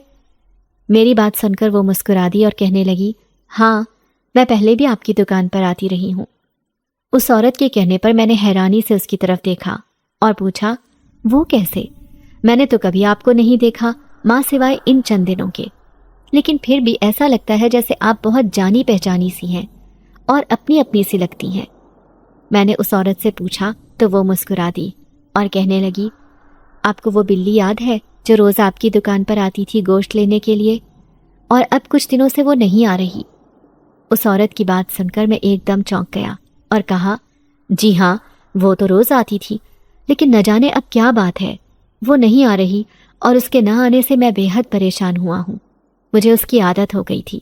میری بات سن کر وہ مسکرا دی اور کہنے لگی، ہاں میں پہلے بھی آپ کی دکان پر آتی رہی ہوں۔ اس عورت کے کہنے پر میں نے حیرانی سے اس کی طرف دیکھا اور پوچھا، وہ کیسے؟ میں نے تو کبھی آپ کو نہیں دیکھا ماں سوائے ان چند دنوں کے، لیکن پھر بھی ایسا لگتا ہے جیسے آپ بہت جانی پہچانی سی ہیں اور اپنی اپنی سی لگتی ہیں۔ میں نے اس عورت سے پوچھا تو وہ مسکرا دی اور کہنے لگی، آپ کو وہ بلی یاد ہے جو روز آپ کی دکان پر آتی تھی گوشت لینے کے لیے، اور اب کچھ دنوں سے وہ نہیں آ رہی؟ اس عورت کی بات سن کر میں ایک دم چونک گیا اور کہا، جی ہاں وہ تو روز آتی تھی، لیکن نہ جانے اب کیا بات ہے، وہ نہیں آ رہی، اور اس کے نہ آنے سے میں بے حد پریشان ہوا ہوں۔ مجھے اس کی عادت ہو گئی تھی،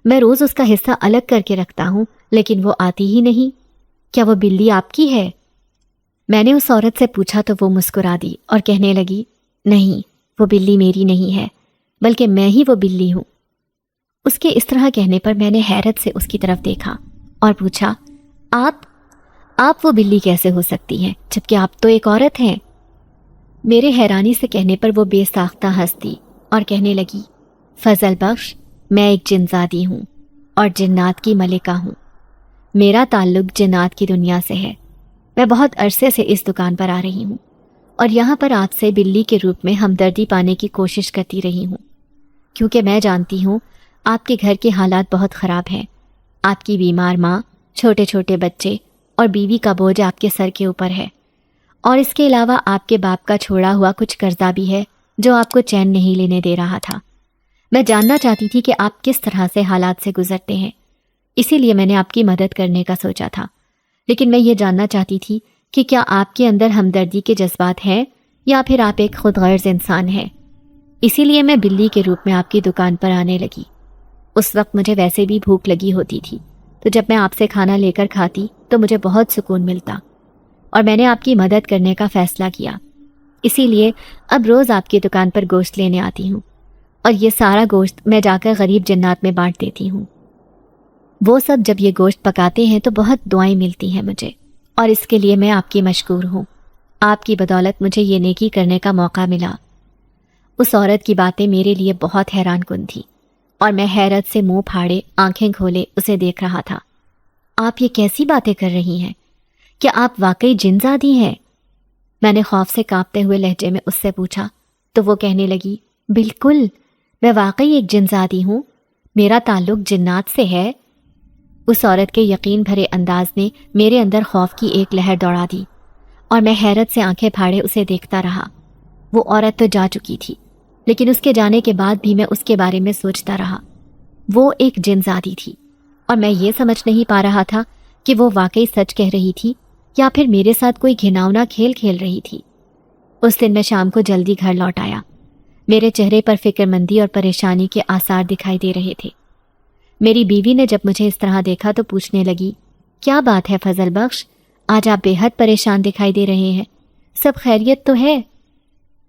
میں روز اس کا حصہ الگ کر کے رکھتا ہوں، لیکن وہ آتی ہی نہیں۔ کیا وہ بلی آپ کی ہے؟ میں نے اس عورت سے پوچھا تو وہ مسکرا دی اور کہنے لگی، نہیں وہ بلی میری نہیں ہے، بلکہ میں ہی وہ بلی ہوں۔ اس کے اس طرح کہنے پر میں نے حیرت سے اس کی طرف دیکھا اور پوچھا، آپ وہ بلی کیسے ہو سکتی ہیں جبکہ آپ تو ایک عورت ہیں؟ میرے حیرانی سے کہنے پر وہ بے ساختہ ہنس دی اور کہنے لگی، فضل بخش، میں ایک جنزادی ہوں اور جنات کی ملکہ ہوں۔ میرا تعلق جنات کی دنیا سے ہے۔ میں بہت عرصے سے اس دکان پر آ رہی ہوں اور یہاں پر آپ سے بلی کے روپ میں ہمدردی پانے کی کوشش کرتی رہی ہوں، کیونکہ میں جانتی ہوں آپ کے گھر کے حالات بہت خراب ہیں۔ آپ کی بیمار ماں، چھوٹے چھوٹے بچے اور بیوی کا بوجھ آپ کے سر کے اوپر ہے، اور اس کے علاوہ آپ کے باپ کا چھوڑا ہوا کچھ قرضہ بھی ہے جو آپ کو چین نہیں لینے دے رہا تھا۔ میں جاننا چاہتی تھی کہ آپ کس طرح سے حالات سے گزرتے ہیں، اسی لیے میں نے آپ کی مدد کرنے کا سوچا تھا، لیکن میں یہ جاننا چاہتی تھی کہ کیا آپ کے اندر ہمدردی کے جذبات ہیں یا پھر آپ ایک خود غرض انسان ہیں۔ اسی لیے میں بلی کے روپ میں آپ کی دکان پر آنے لگی۔ اس وقت مجھے ویسے بھی بھوک لگی ہوتی تھی، تو جب میں آپ سے کھانا لے کر کھاتی تو مجھے بہت سکون ملتا، اور میں نے آپ کی مدد کرنے کا فیصلہ کیا۔ اسی لیے اب روز آپ کی دکان پر گوشت لینے آتی ہوں، اور یہ سارا گوشت میں جا کر غریب جنات میں بانٹ دیتی ہوں۔ وہ سب جب یہ گوشت پکاتے ہیں تو بہت دعائیں ملتی ہیں مجھے، اور اس کے لیے میں آپ کی مشکور ہوں۔ آپ کی بدولت مجھے یہ نیکی کرنے کا موقع ملا۔ اس عورت کی باتیں میرے لیے بہت حیران کن تھی، اور میں حیرت سے منہ پھاڑے آنکھیں کھولے اسے دیکھ رہا تھا۔ آپ یہ کیسی باتیں کر رہی ہیں؟ کیا آپ واقعی جن زادی ہیں؟ میں نے خوف سے کانپتے ہوئے لہجے میں اس سے پوچھا، تو وہ کہنے لگی، بالکل، میں واقعی ایک جن زادی ہوں، میرا تعلق جنات سے ہے۔ اس عورت کے یقین بھرے انداز نے میرے اندر خوف کی ایک لہر دوڑا دی، اور میں حیرت سے آنکھیں پھاڑے اسے دیکھتا رہا۔ وہ عورت تو جا چکی تھی، لیکن اس کے جانے کے بعد بھی میں اس کے بارے میں سوچتا رہا۔ وہ ایک جن زادی تھی، اور میں یہ سمجھ نہیں پا رہا تھا کہ وہ واقعی سچ کہہ رہی تھی یا پھر میرے ساتھ کوئی گھناؤنا کھیل کھیل رہی تھی۔ اس دن میں شام کو جلدی گھر لوٹ آیا۔ میرے چہرے پر فکر مندی اور پریشانی کے آثار دکھائی دے رہے تھے۔ میری بیوی نے جب مجھے اس طرح دیکھا تو پوچھنے لگی، کیا بات ہے فضل بخش، آج آپ بے حد پریشان دکھائی دے رہے ہیں، سب خیریت تو ہے؟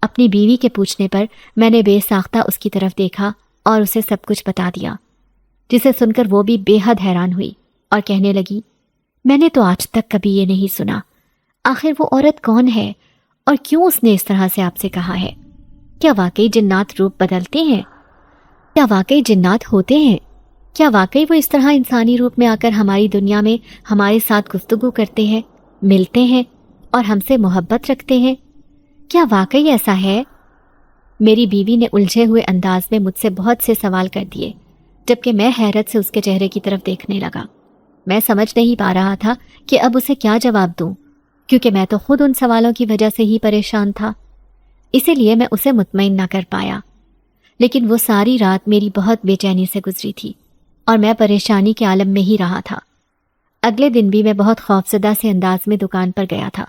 اپنی بیوی کے پوچھنے پر میں نے بے ساختہ اس کی طرف دیکھا اور اسے سب کچھ بتا دیا، جسے سن کر وہ بھی بے حد حیران ہوئی اور کہنے لگی، میں نے تو آج تک کبھی یہ نہیں سنا، آخر وہ عورت کون ہے اور کیوں اس نے اس طرح سے آپ سے کہا ہے؟ کیا واقعی جنات روپ بدلتے ہیں؟ کیا واقعی جنات ہوتے ہیں؟ کیا واقعی وہ اس طرح انسانی روپ میں آ کر ہماری دنیا میں ہمارے ساتھ گفتگو کرتے ہیں، ملتے ہیں اور ہم سے محبت رکھتے ہیں؟ کیا واقعی ایسا ہے؟ میری بیوی نے الجھے ہوئے انداز میں مجھ سے بہت سے سوال کر دیے، جبکہ میں حیرت سے اس کے چہرے کی طرف دیکھنے لگا۔ میں سمجھ نہیں پا رہا تھا کہ اب اسے کیا جواب دوں، کیونکہ میں تو خود ان سوالوں کی وجہ سے ہی پریشان تھا۔ اسی لیے میں اسے مطمئن نہ کر پایا، لیکن وہ ساری رات میری بہت بے چینی سے گزری تھی، اور میں پریشانی کے عالم میں ہی رہا تھا۔ اگلے دن بھی میں بہت خوفزدہ سے انداز میں دکان پر گیا تھا۔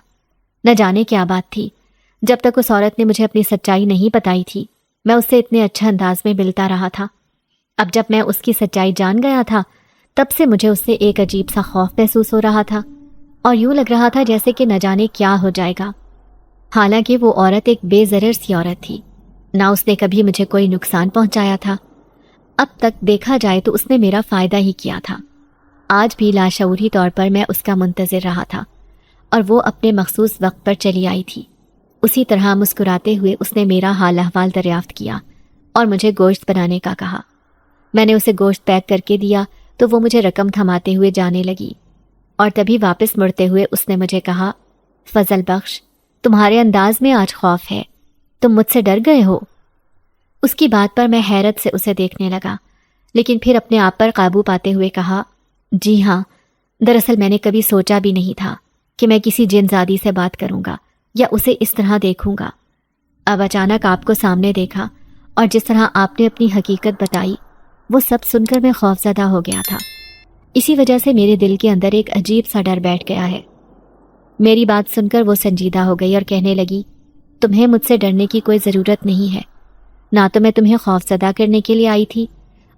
نہ جانے کیا بات تھی، جب تک اس عورت نے مجھے اپنی سچائی نہیں بتائی تھی، میں اس سے اتنے اچھا انداز میں ملتا رہا تھا۔ اب جب میں اس کی سچائی جان گیا تھا، تب سے مجھے اس سے ایک عجیب سا خوف محسوس ہو رہا تھا، اور یوں لگ رہا تھا جیسے کہ نہ جانے کیا ہو جائے گا۔ حالانکہ وہ عورت ایک بے ضرر سی عورت تھی، نہ اس نے کبھی مجھے کوئی نقصان پہنچایا تھا۔ اب تک دیکھا جائے تو اس نے میرا فائدہ ہی کیا تھا۔ آج بھی لاشعوری طور پر میں اس کا منتظر رہا تھا، اور وہ اپنے مخصوص وقت پر چلی آئی تھی۔ اسی طرح مسکراتے ہوئے اس نے میرا حال احوال دریافت کیا اور مجھے گوشت بنانے کا کہا۔ میں نے اسے گوشت پیک کر کے دیا تو وہ مجھے رقم تھماتے ہوئے جانے لگی، اور تبھی واپس مڑتے ہوئے اس نے مجھے کہا، فضل بخش، تمہارے انداز میں آج خوف ہے، تم مجھ سے ڈر گئے ہو؟ اس کی بات پر میں حیرت سے اسے دیکھنے لگا، لیکن پھر اپنے آپ پر قابو پاتے ہوئے کہا، جی ہاں، دراصل میں نے کبھی سوچا بھی نہیں تھا کہ میں کسی جن زادی سے بات کروں گا یا اسے اس طرح دیکھوں گا۔ اب اچانک آپ کو سامنے دیکھا اور جس طرح آپ نے اپنی حقیقت بتائی، وہ سب سن کر میں خوفزدہ ہو گیا تھا۔ اسی وجہ سے میرے دل کے اندر ایک عجیب سا ڈر بیٹھ گیا ہے۔ میری بات سن کر وہ سنجیدہ ہو گئی اور کہنے لگی، تمہیں مجھ سے ڈرنے کی کوئی ضرورت نہیں ہے، نہ تو میں تمہیں خوفزدہ کرنے کے لیے آئی تھی،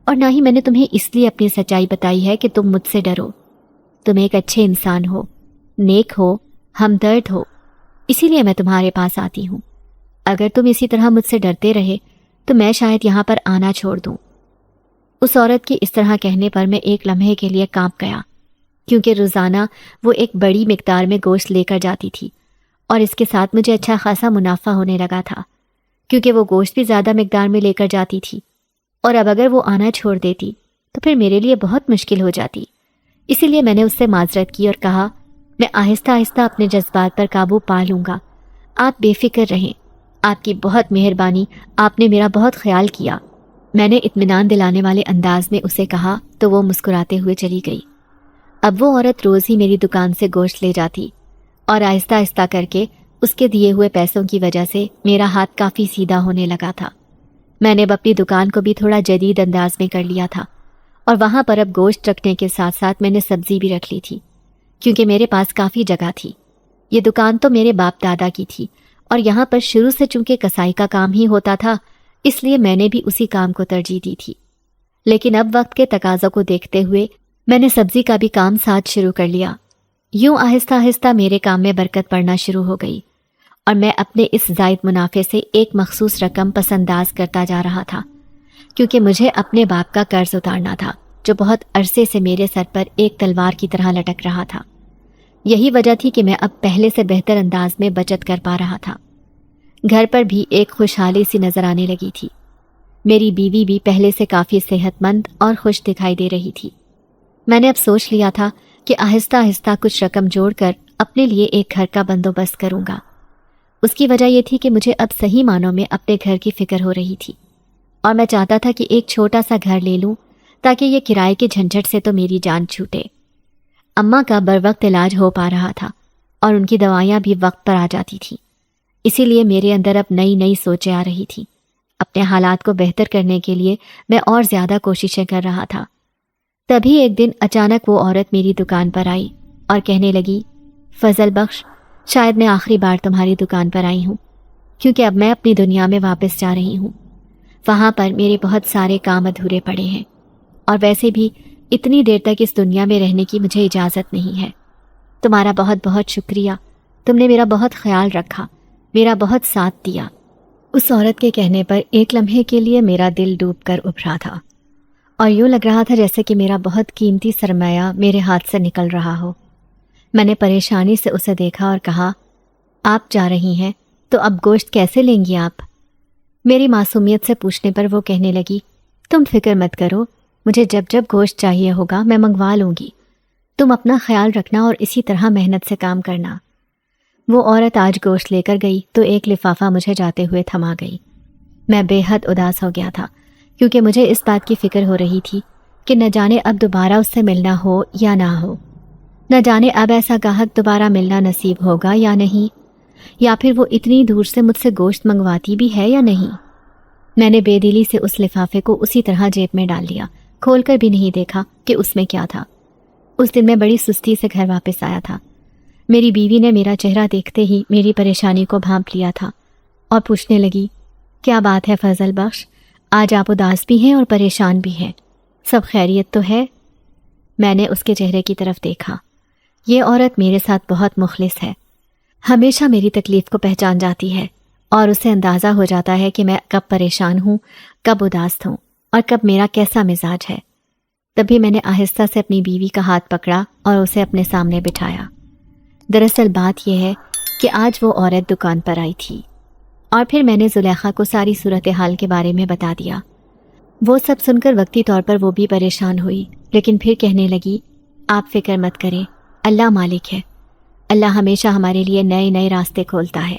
اور نہ ہی میں نے تمہیں اس لیے اپنی سچائی بتائی ہے کہ تم مجھ سے ڈرو۔ تم ایک اچھے انسان ہو، نیک ہو، ہمدرد ہو، اسی لیے میں تمہارے پاس آتی ہوں۔ اگر تم اسی طرح مجھ سے ڈرتے رہے تو میں شاید یہاں پر آنا چھوڑ دوں۔ اس عورت کے اس طرح کہنے پر میں ایک لمحے کے لیے کانپ گیا، کیونکہ روزانہ وہ ایک بڑی مقدار میں گوشت لے کر جاتی تھی، اور اس کے ساتھ مجھے اچھا خاصا منافع ہونے لگا تھا، کیونکہ وہ گوشت بھی زیادہ مقدار میں لے کر جاتی تھی، اور اب اگر وہ آنا چھوڑ دیتی تو پھر میرے لیے بہت مشکل ہو جاتی۔ اسی لیے میں نے اس سے معذرت کی اور کہا، میں آہستہ آہستہ اپنے جذبات پر قابو پا لوں گا. آپ بے فکر رہیں. آپ کی بہت مہربانی, آپ نے میرا بہت خیال کیا. میں نے اطمینان دلانے والے انداز میں اسے کہا تو وہ مسکراتے ہوئے چلی گئی. اب وہ عورت روز ہی میری دکان سے گوشت لے جاتی اور آہستہ آہستہ کر کے اس کے دیے ہوئے پیسوں کی وجہ سے میرا ہاتھ کافی سیدھا ہونے لگا تھا. میں نے اب اپنی دکان کو بھی تھوڑا جدید انداز میں کر لیا تھا اور وہاں پر اب گوشت رکھنے کے ساتھ ساتھ میں نے سبزی بھی رکھ لی تھی کیونکہ میرے پاس کافی جگہ تھی. یہ دکان تو میرے باپ دادا کی تھی اور یہاں پر شروع سے چونکہ کسائی کا کام ہی ہوتا تھا اس لیے میں نے بھی اسی کام کو ترجیح دی تھی. لیکن اب وقت کے تقاضوں کو دیکھتے ہوئے میں نے سبزی کا بھی کام ساتھ شروع کر لیا. یوں آہستہ آہستہ میرے کام میں برکت پڑنا شروع ہو گئی اور میں اپنے اس زائد منافع سے ایک مخصوص رقم پس انداز کرتا جا رہا تھا کیونکہ مجھے اپنے باپ کا قرض اتارنا تھا جو بہت عرصے سے میرے سر پر ایک تلوار کی طرح لٹک رہا تھا. یہی وجہ تھی کہ میں اب پہلے سے بہتر انداز میں بچت کر پا رہا تھا. گھر پر بھی ایک خوشحالی سی نظر آنے لگی تھی. میری بیوی بھی پہلے سے کافی صحت مند اور خوش دکھائی دے رہی تھی. میں نے اب سوچ لیا تھا کہ آہستہ آہستہ کچھ رقم جوڑ کر اپنے لیے ایک گھر کا بندوبست کروں گا. اس کی وجہ یہ تھی کہ مجھے اب صحیح معنوں میں اپنے گھر کی فکر ہو رہی تھی اور میں چاہتا تھا کہ ایک چھوٹا سا گھر لے لوں تاکہ یہ کرائے کے جھنجھٹ سے تو میری جان چھوٹے. اماں کا بر وقت علاج ہو پا رہا تھا اور ان کی دوائیاں بھی وقت پر آ جاتی تھیں. اسی لیے میرے اندر اب نئی نئی سوچیں آ رہی تھیں. اپنے حالات کو بہتر کرنے کے لیے میں اور زیادہ کوششیں کر رہا تھا. تبھی ایک دن اچانک وہ عورت میری دکان پر آئی اور کہنے لگی, فضل بخش, شاید میں آخری بار تمہاری دکان پر آئی ہوں کیونکہ اب میں اپنی دنیا میں واپس جا رہی ہوں. وہاں پر میرے بہت سارے کام ادھورے پڑے ہیں اور ویسے بھی اتنی دیر تک اس دنیا میں رہنے کی مجھے اجازت نہیں ہے. تمہارا بہت بہت شکریہ. تم نے میرا بہت خیال رکھا, میرا بہت ساتھ دیا. اس عورت کے کہنے پر ایک لمحے کے لیے میرا دل ڈوب کر ابھرا تھا اور یوں لگ رہا تھا جیسے کہ میرا بہت قیمتی سرمایہ میرے ہاتھ سے نکل رہا ہو. میں نے پریشانی سے اسے دیکھا اور کہا, آپ جا رہی ہیں تو اب گوشت کیسے لیں گی آپ؟ میری معصومیت سے پوچھنے پر وہ کہنے لگی, تم فکر مت کرو, مجھے جب جب گوشت چاہیے ہوگا میں منگوا لوں گی. تم اپنا خیال رکھنا اور اسی طرح محنت سے کام کرنا. وہ عورت آج گوشت لے کر گئی تو ایک لفافہ مجھے جاتے ہوئے تھما گئی. میں بے حد اداس ہو گیا تھا کیونکہ مجھے اس بات کی فکر ہو رہی تھی کہ نہ جانے اب دوبارہ اس سے ملنا ہو یا نہ ہو, نہ جانے اب ایسا گاہک دوبارہ ملنا نصیب ہوگا یا نہیں, یا پھر وہ اتنی دور سے مجھ سے گوشت منگواتی بھی ہے یا نہیں. میں نے بے دلی سے اس لفافے کو اسی طرح جیب میں ڈال لیا, کھول کر بھی نہیں دیکھا کہ اس میں کیا تھا. اس دن میں بڑی سستی سے گھر واپس آیا تھا. میری بیوی نے میرا چہرہ دیکھتے ہی میری پریشانی کو بھانپ لیا تھا اور پوچھنے لگی, کیا بات ہے فضل بخش, آج آپ اداس بھی ہیں اور پریشان بھی ہیں, سب خیریت تو ہے؟ میں نے اس کے چہرے کی طرف دیکھا. یہ عورت میرے ساتھ بہت مخلص ہے, ہمیشہ میری تکلیف کو پہچان جاتی ہے اور اسے اندازہ ہو جاتا ہے کہ میں کب پریشان ہوں, کب اداس ہوں اور کب میرا کیسا مزاج ہے. تبھی میں نے آہستہ سے اپنی بیوی کا ہاتھ پکڑا اور اسے اپنے سامنے بٹھایا. دراصل بات یہ ہے کہ آج وہ عورت دکان پر آئی تھی اور پھر میں نے زلیخا کو ساری صورتحال کے بارے میں بتا دیا. وہ سب سن کر وقتی طور پر وہ بھی پریشان ہوئی, لیکن پھر کہنے لگی, آپ فکر مت کریں, اللہ مالک ہے, اللہ ہمیشہ ہمارے لیے نئے نئے راستے کھولتا ہے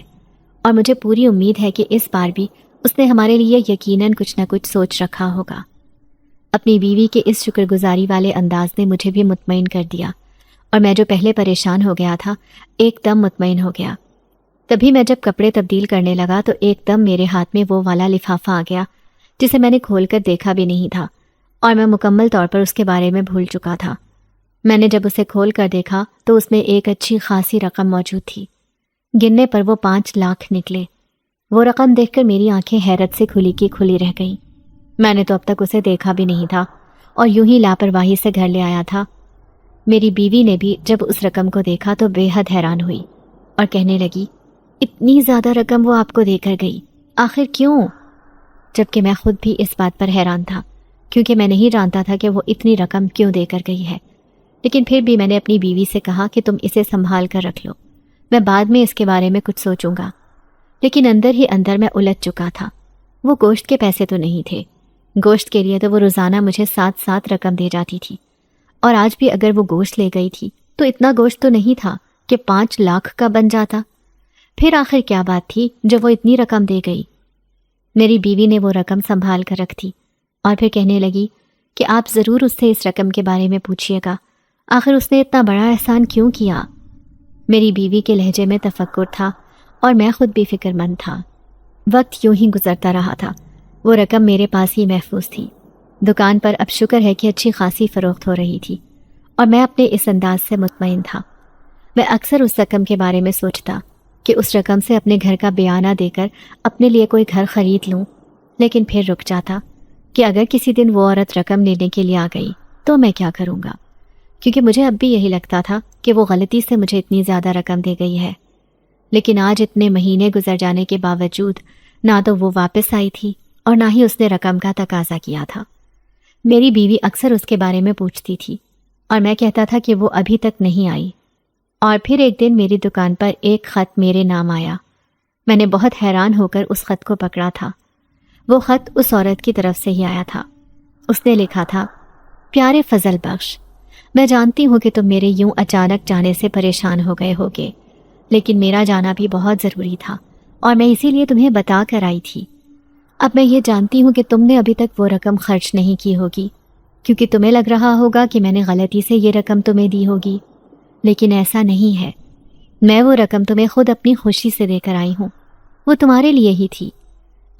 اور مجھے پوری امید ہے کہ اس بار بھی اس نے ہمارے لیے یقیناً کچھ نہ کچھ سوچ رکھا ہوگا. اپنی بیوی کے اس شکر گزاری والے انداز نے مجھے بھی مطمئن کر دیا اور میں جو پہلے پریشان ہو گیا تھا ایک دم مطمئن ہو گیا. تبھی میں جب کپڑے تبدیل کرنے لگا تو ایک دم میرے ہاتھ میں وہ والا لفافہ آ گیا جسے میں نے کھول کر دیکھا بھی نہیں تھا اور میں مکمل طور پر اس کے بارے میں بھول چکا تھا. میں نے جب اسے کھول کر دیکھا تو اس میں ایک اچھی خاصی رقم موجود تھی. گننے پر وہ 5 لاکھ نکلے. وہ رقم دیکھ کر میری آنکھیں حیرت سے کھلی کی کھلی رہ گئیں. میں نے تو اب تک اسے دیکھا بھی نہیں تھا اور یوں ہی لاپرواہی سے گھر لے آیا تھا. میری بیوی نے بھی جب اس رقم کو دیکھا تو بے حد حیران ہوئی اور کہنے لگی, اتنی زیادہ رقم وہ آپ کو دے کر گئی, آخر کیوں؟ جبکہ میں خود بھی اس بات پر حیران تھا کیونکہ میں نہیں جانتا تھا کہ وہ اتنی رقم کیوں دے کر گئی ہے. لیکن پھر بھی میں نے اپنی بیوی سے کہا کہ تم اسے سنبھال کر رکھ لو, میں بعد میں اس کے بارے میں کچھ سوچوں گا. لیکن اندر ہی اندر میں الجھ چکا تھا. وہ گوشت کے پیسے تو نہیں تھے, گوشت کے لیے تو وہ روزانہ مجھے 7 رقم دے جاتی تھی اور آج بھی اگر وہ گوشت لے گئی تھی تو اتنا گوشت تو نہیں تھا کہ 5 لاکھ کا بن جاتا؟ پھر آخر کیا بات تھی جو وہ اتنی رقم دے گئی؟ میری بیوی نے وہ رقم سنبھال کر رکھ دی اور پھر کہنے لگی کہ آپ ضرور اس سے اس رقم کے بارے میں پوچھیے گا، آخر اس نے اتنا بڑا احسان کیوں کیا؟ میری بیوی کے لہجے میں تفکر تھا اور میں خود بھی فکر مند تھا۔ وقت یوں ہی گزرتا رہا تھا، وہ رقم میرے پاس ہی محفوظ تھی۔ دکان پر اب شکر ہے کہ اچھی خاصی فروخت ہو رہی تھی اور میں اپنے اس انداز سے مطمئن تھا۔ میں اکثر اس رقم کے بارے میں سوچتا کہ اس رقم سے اپنے گھر کا بیانہ دے کر اپنے لیے کوئی گھر خرید لوں، لیکن پھر رک جاتا کہ اگر کسی دن وہ عورت رقم لینے کے لیے آ گئی تو میں کیا کروں گا، کیونکہ مجھے اب بھی یہی لگتا تھا کہ وہ غلطی سے مجھے اتنی زیادہ رقم دے گئی ہے۔ لیکن آج اتنے مہینے گزر جانے کے باوجود نہ تو وہ واپس آئی تھی اور نہ ہی اس نے رقم کا تقاضا کیا تھا۔ میری بیوی اکثر اس کے بارے میں پوچھتی تھی اور میں کہتا تھا کہ وہ ابھی تک نہیں آئی۔ اور پھر ایک دن میری دکان پر ایک خط میرے نام آیا۔ میں نے بہت حیران ہو کر اس خط کو پکڑا تھا۔ وہ خط اس عورت کی طرف سے ہی آیا تھا۔ اس نے لکھا تھا، پیارے فضل بخش، میں جانتی ہوں کہ تم میرے یوں اچانک جانے سے پریشان ہو گئے ہوگے، لیکن میرا جانا بھی بہت ضروری تھا اور میں اسی لیے تمہیں بتا کر آئی تھی۔ اب میں یہ جانتی ہوں کہ تم نے ابھی تک وہ رقم خرچ نہیں کی ہوگی، کیونکہ تمہیں لگ رہا ہوگا کہ میں نے غلطی سے یہ رقم تمہیں دی ہوگی، لیکن ایسا نہیں ہے۔ میں وہ رقم تمہیں خود اپنی خوشی سے دے کر آئی ہوں، وہ تمہارے لیے ہی تھی۔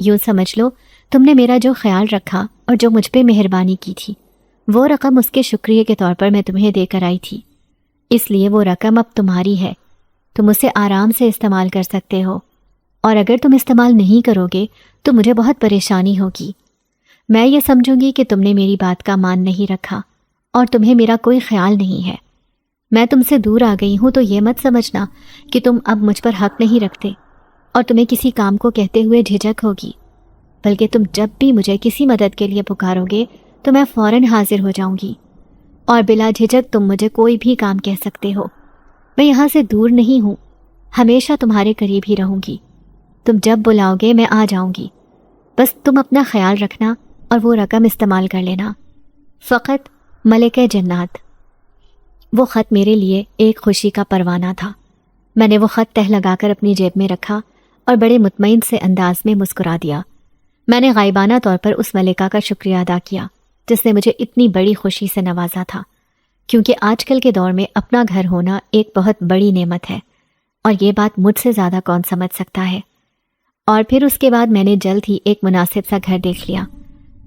یوں سمجھ لو تم نے میرا جو خیال رکھا اور جو مجھ پہ مہربانی کی تھی، وہ رقم اس کے شکریہ کے طور پر میں تمہیں دے کر آئی تھی۔ اس لیے وہ رقم اب تمہاری ہے، تم اسے آرام سے استعمال کر سکتے ہو، اور اگر تم استعمال نہیں کرو گے تو مجھے بہت پریشانی ہوگی۔ میں یہ سمجھوں گی کہ تم نے میری بات کا مان نہیں رکھا اور تمہیں میرا کوئی خیال نہیں ہے۔ میں تم سے دور آ گئی ہوں تو یہ مت سمجھنا کہ تم اب مجھ پر حق نہیں رکھتے اور تمہیں کسی کام کو کہتے ہوئے جھجک ہوگی، بلکہ تم جب بھی مجھے کسی مدد کے لیے پکارو گے تو میں فوراً حاضر ہو جاؤں گی، اور بلا جھجک تم مجھے کوئی بھی کام کہہ سکتے ہو۔ میں یہاں سے دور نہیں ہوں، ہمیشہ تمہارے قریب ہی رہوں گی۔ تم جب بلاؤ گے میں آ جاؤں گی، بس تم اپنا خیال رکھنا اور وہ رقم استعمال کر لینا۔ فقط ملکہ جنات۔ وہ خط میرے لیے ایک خوشی کا پروانہ تھا۔ میں نے وہ خط تہ لگا کر اپنی جیب میں رکھا اور بڑے مطمئن سے انداز میں مسکرا دیا۔ میں نے غائبانہ طور پر اس ملکہ کا شکریہ ادا کیا جس نے مجھے اتنی بڑی خوشی سے نوازا تھا، کیونکہ آج کل کے دور میں اپنا گھر ہونا ایک بہت بڑی نعمت ہے، اور یہ بات مجھ سے زیادہ کون سمجھ سکتا ہے۔ اور پھر اس کے بعد میں نے جلد ہی ایک مناسب سا گھر دیکھ لیا،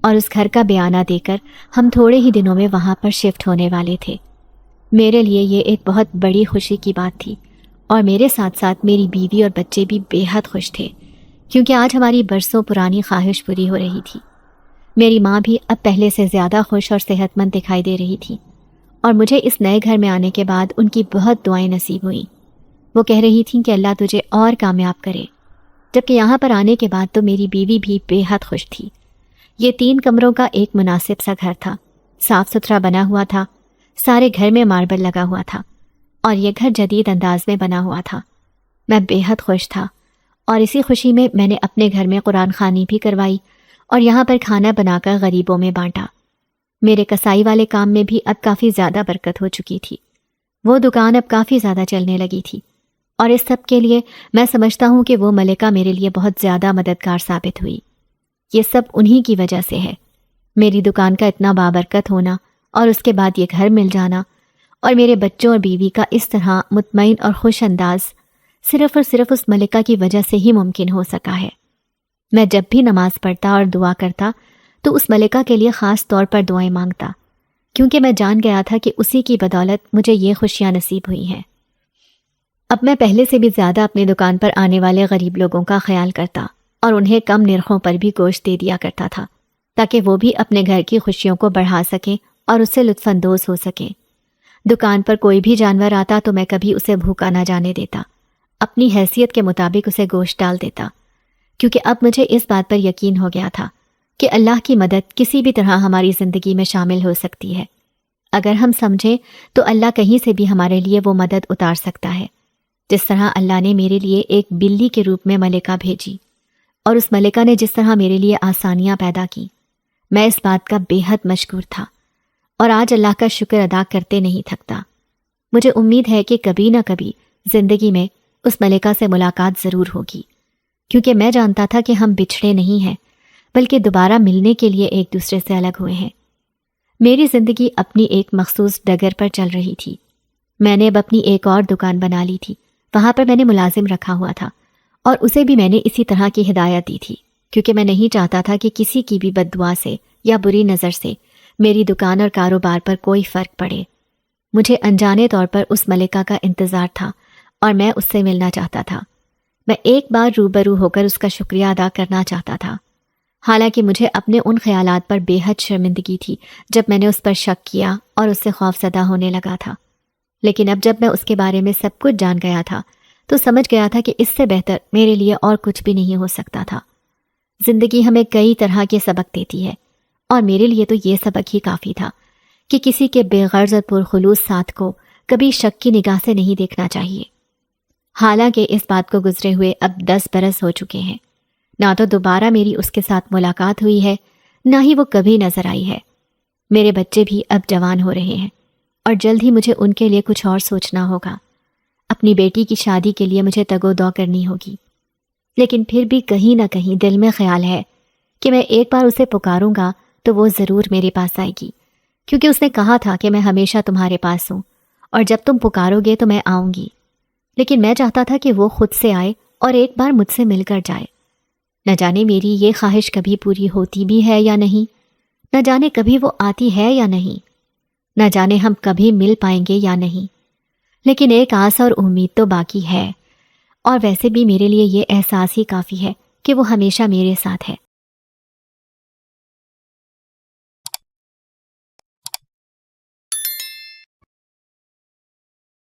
اور اس گھر کا بیانہ دے کر ہم تھوڑے ہی دنوں میں وہاں پر شفٹ ہونے والے تھے۔ میرے لیے یہ ایک بہت بڑی خوشی کی بات تھی، اور میرے ساتھ ساتھ میری بیوی اور بچے بھی بے حد خوش تھے، کیونکہ آج ہماری برسوں پرانی خواہش پوری ہو رہی تھی۔ میری ماں بھی اب پہلے سے زیادہ خوش اور صحت مند دکھائی دے رہی تھی، اور مجھے اس نئے گھر میں آنے کے بعد ان کی بہت دعائیں نصیب ہوئیں۔ وہ کہہ رہی تھیں کہ اللہ تجھے اور کامیاب کرے، جبکہ یہاں پر آنے کے بعد تو میری بیوی بھی بے حد خوش تھی۔ یہ 3 کمروں کا ایک مناسب سا گھر تھا، صاف ستھرا بنا ہوا تھا، سارے گھر میں ماربل لگا ہوا تھا، اور یہ گھر جدید انداز میں بنا ہوا تھا۔ میں بے حد خوش تھا، اور اسی خوشی میں میں نے اپنے گھر میں قرآن خوانی بھی کروائی اور یہاں پر کھانا بنا کر غریبوں میں بانٹا۔ میرے کسائی والے کام میں بھی اب کافی زیادہ برکت ہو چکی تھی، وہ دکان اب کافی زیادہ چلنے لگی تھی، اور اس سب کے لیے میں سمجھتا ہوں کہ وہ ملکہ میرے لیے بہت زیادہ مددگار ثابت ہوئی۔ یہ سب انہی کی وجہ سے ہے، میری دکان کا اتنا بابرکت ہونا، اور اس کے بعد یہ گھر مل جانا، اور میرے بچوں اور بیوی کا اس طرح مطمئن اور خوش انداز صرف اور صرف اس ملکہ کی وجہ سے ہی ممکن ہو سکا ہے۔ میں جب بھی نماز پڑھتا اور دعا کرتا تو اس ملکہ کے لیے خاص طور پر دعائیں مانگتا، کیونکہ میں جان گیا تھا کہ اسی کی بدولت مجھے یہ خوشیاں نصیب ہوئی ہیں۔ اب میں پہلے سے بھی زیادہ اپنی دکان پر آنے والے غریب لوگوں کا خیال کرتا اور انہیں کم نرخوں پر بھی گوشت دے دیا کرتا تھا، تاکہ وہ بھی اپنے گھر کی خوشیوں کو بڑھا سکیں اور اس سے لطف اندوز ہو سکیں۔ دکان پر کوئی بھی جانور آتا تو میں کبھی اسے بھوکا نہ جانے دیتا، اپنی حیثیت کے مطابق اسے گوشت ڈال دیتا، کیونکہ اب مجھے اس بات پر یقین ہو گیا تھا کہ اللہ کی مدد کسی بھی طرح ہماری زندگی میں شامل ہو سکتی ہے۔ اگر ہم سمجھیں تو اللہ کہیں سے بھی ہمارے لیے وہ مدد اتار سکتا ہے، جس طرح اللہ نے میرے لیے ایک بلی کے روپ میں ملکہ بھیجی، اور اس ملکہ نے جس طرح میرے لیے آسانیاں پیدا کی، میں اس بات کا بے حد مشکور تھا، اور آج اللہ کا شکر ادا کرتے نہیں تھکتا۔ مجھے امید ہے کہ کبھی نہ کبھی زندگی میں اس ملکہ سے ملاقات ضرور ہوگی، کیونکہ میں جانتا تھا کہ ہم بچھڑے نہیں ہیں بلکہ دوبارہ ملنے کے لیے ایک دوسرے سے الگ ہوئے ہیں۔ میری زندگی اپنی ایک مخصوص ڈگر پر چل رہی تھی۔ میں نے اب اپنی ایک اور دکان بنا لی تھی، وہاں پر میں نے ملازم رکھا ہوا تھا اور اسے بھی میں نے اسی طرح کی ہدایت دی تھی، کیونکہ میں نہیں چاہتا تھا کہ کسی کی بھی بد دعا سے یا بری نظر سے میری دکان اور کاروبار پر کوئی فرق پڑے۔ مجھے انجانے طور پر اس ملکہ کا انتظار تھا اور میں اس سے ملنا چاہتا تھا۔ میں ایک بار روبرو ہو کر اس کا شکریہ ادا کرنا چاہتا تھا، حالانکہ مجھے اپنے ان خیالات پر بے حد شرمندگی تھی جب میں نے اس پر شک کیا اور اس سے خوف زدہ ہونے لگا تھا۔ لیکن اب جب میں اس کے بارے میں سب کچھ جان گیا تھا تو سمجھ گیا تھا کہ اس سے بہتر میرے لیے اور کچھ بھی نہیں ہو سکتا تھا۔ زندگی ہمیں کئی طرح کے سبق دیتی ہے اور میرے لیے تو یہ سبق ہی کافی تھا کہ کسی کے بے غرض اور پرخلوص ساتھ کو کبھی شک کی نگاہ سے نہیں دیکھنا چاہیے۔ حالانکہ اس بات کو گزرے ہوئے اب 10 برس ہو چکے ہیں، نہ تو دوبارہ میری اس کے ساتھ ملاقات ہوئی ہے، نہ ہی وہ کبھی نظر آئی ہے۔ میرے بچے بھی اب جوان ہو رہے ہیں اور جلد ہی مجھے ان کے لیے کچھ اور سوچنا ہوگا۔ اپنی بیٹی کی شادی کے لیے مجھے تگ و دو کرنی ہوگی، لیکن پھر بھی کہیں نہ کہیں دل میں خیال ہے کہ میں ایک بار اسے پکاروں گا تو وہ ضرور میرے پاس آئے گی، کیونکہ اس نے کہا تھا کہ میں ہمیشہ تمہارے پاس ہوں اور جب تم پکارو گے تو میں آؤں گی۔ لیکن میں چاہتا تھا کہ وہ خود سے آئے اور ایک بار مجھ سے مل کر جائے۔ نہ جانے میری یہ خواہش کبھی پوری ہوتی بھی ہے یا نہیں، نہ جانے کبھی وہ آتی ہے یا نہیں، نہ جانے ہم کبھی مل پائیں گے یا نہیں، لیکن ایک آس اور امید تو باقی ہے، اور ویسے بھی میرے لیے یہ احساس ہی کافی ہے کہ وہ ہمیشہ میرے ساتھ ہے۔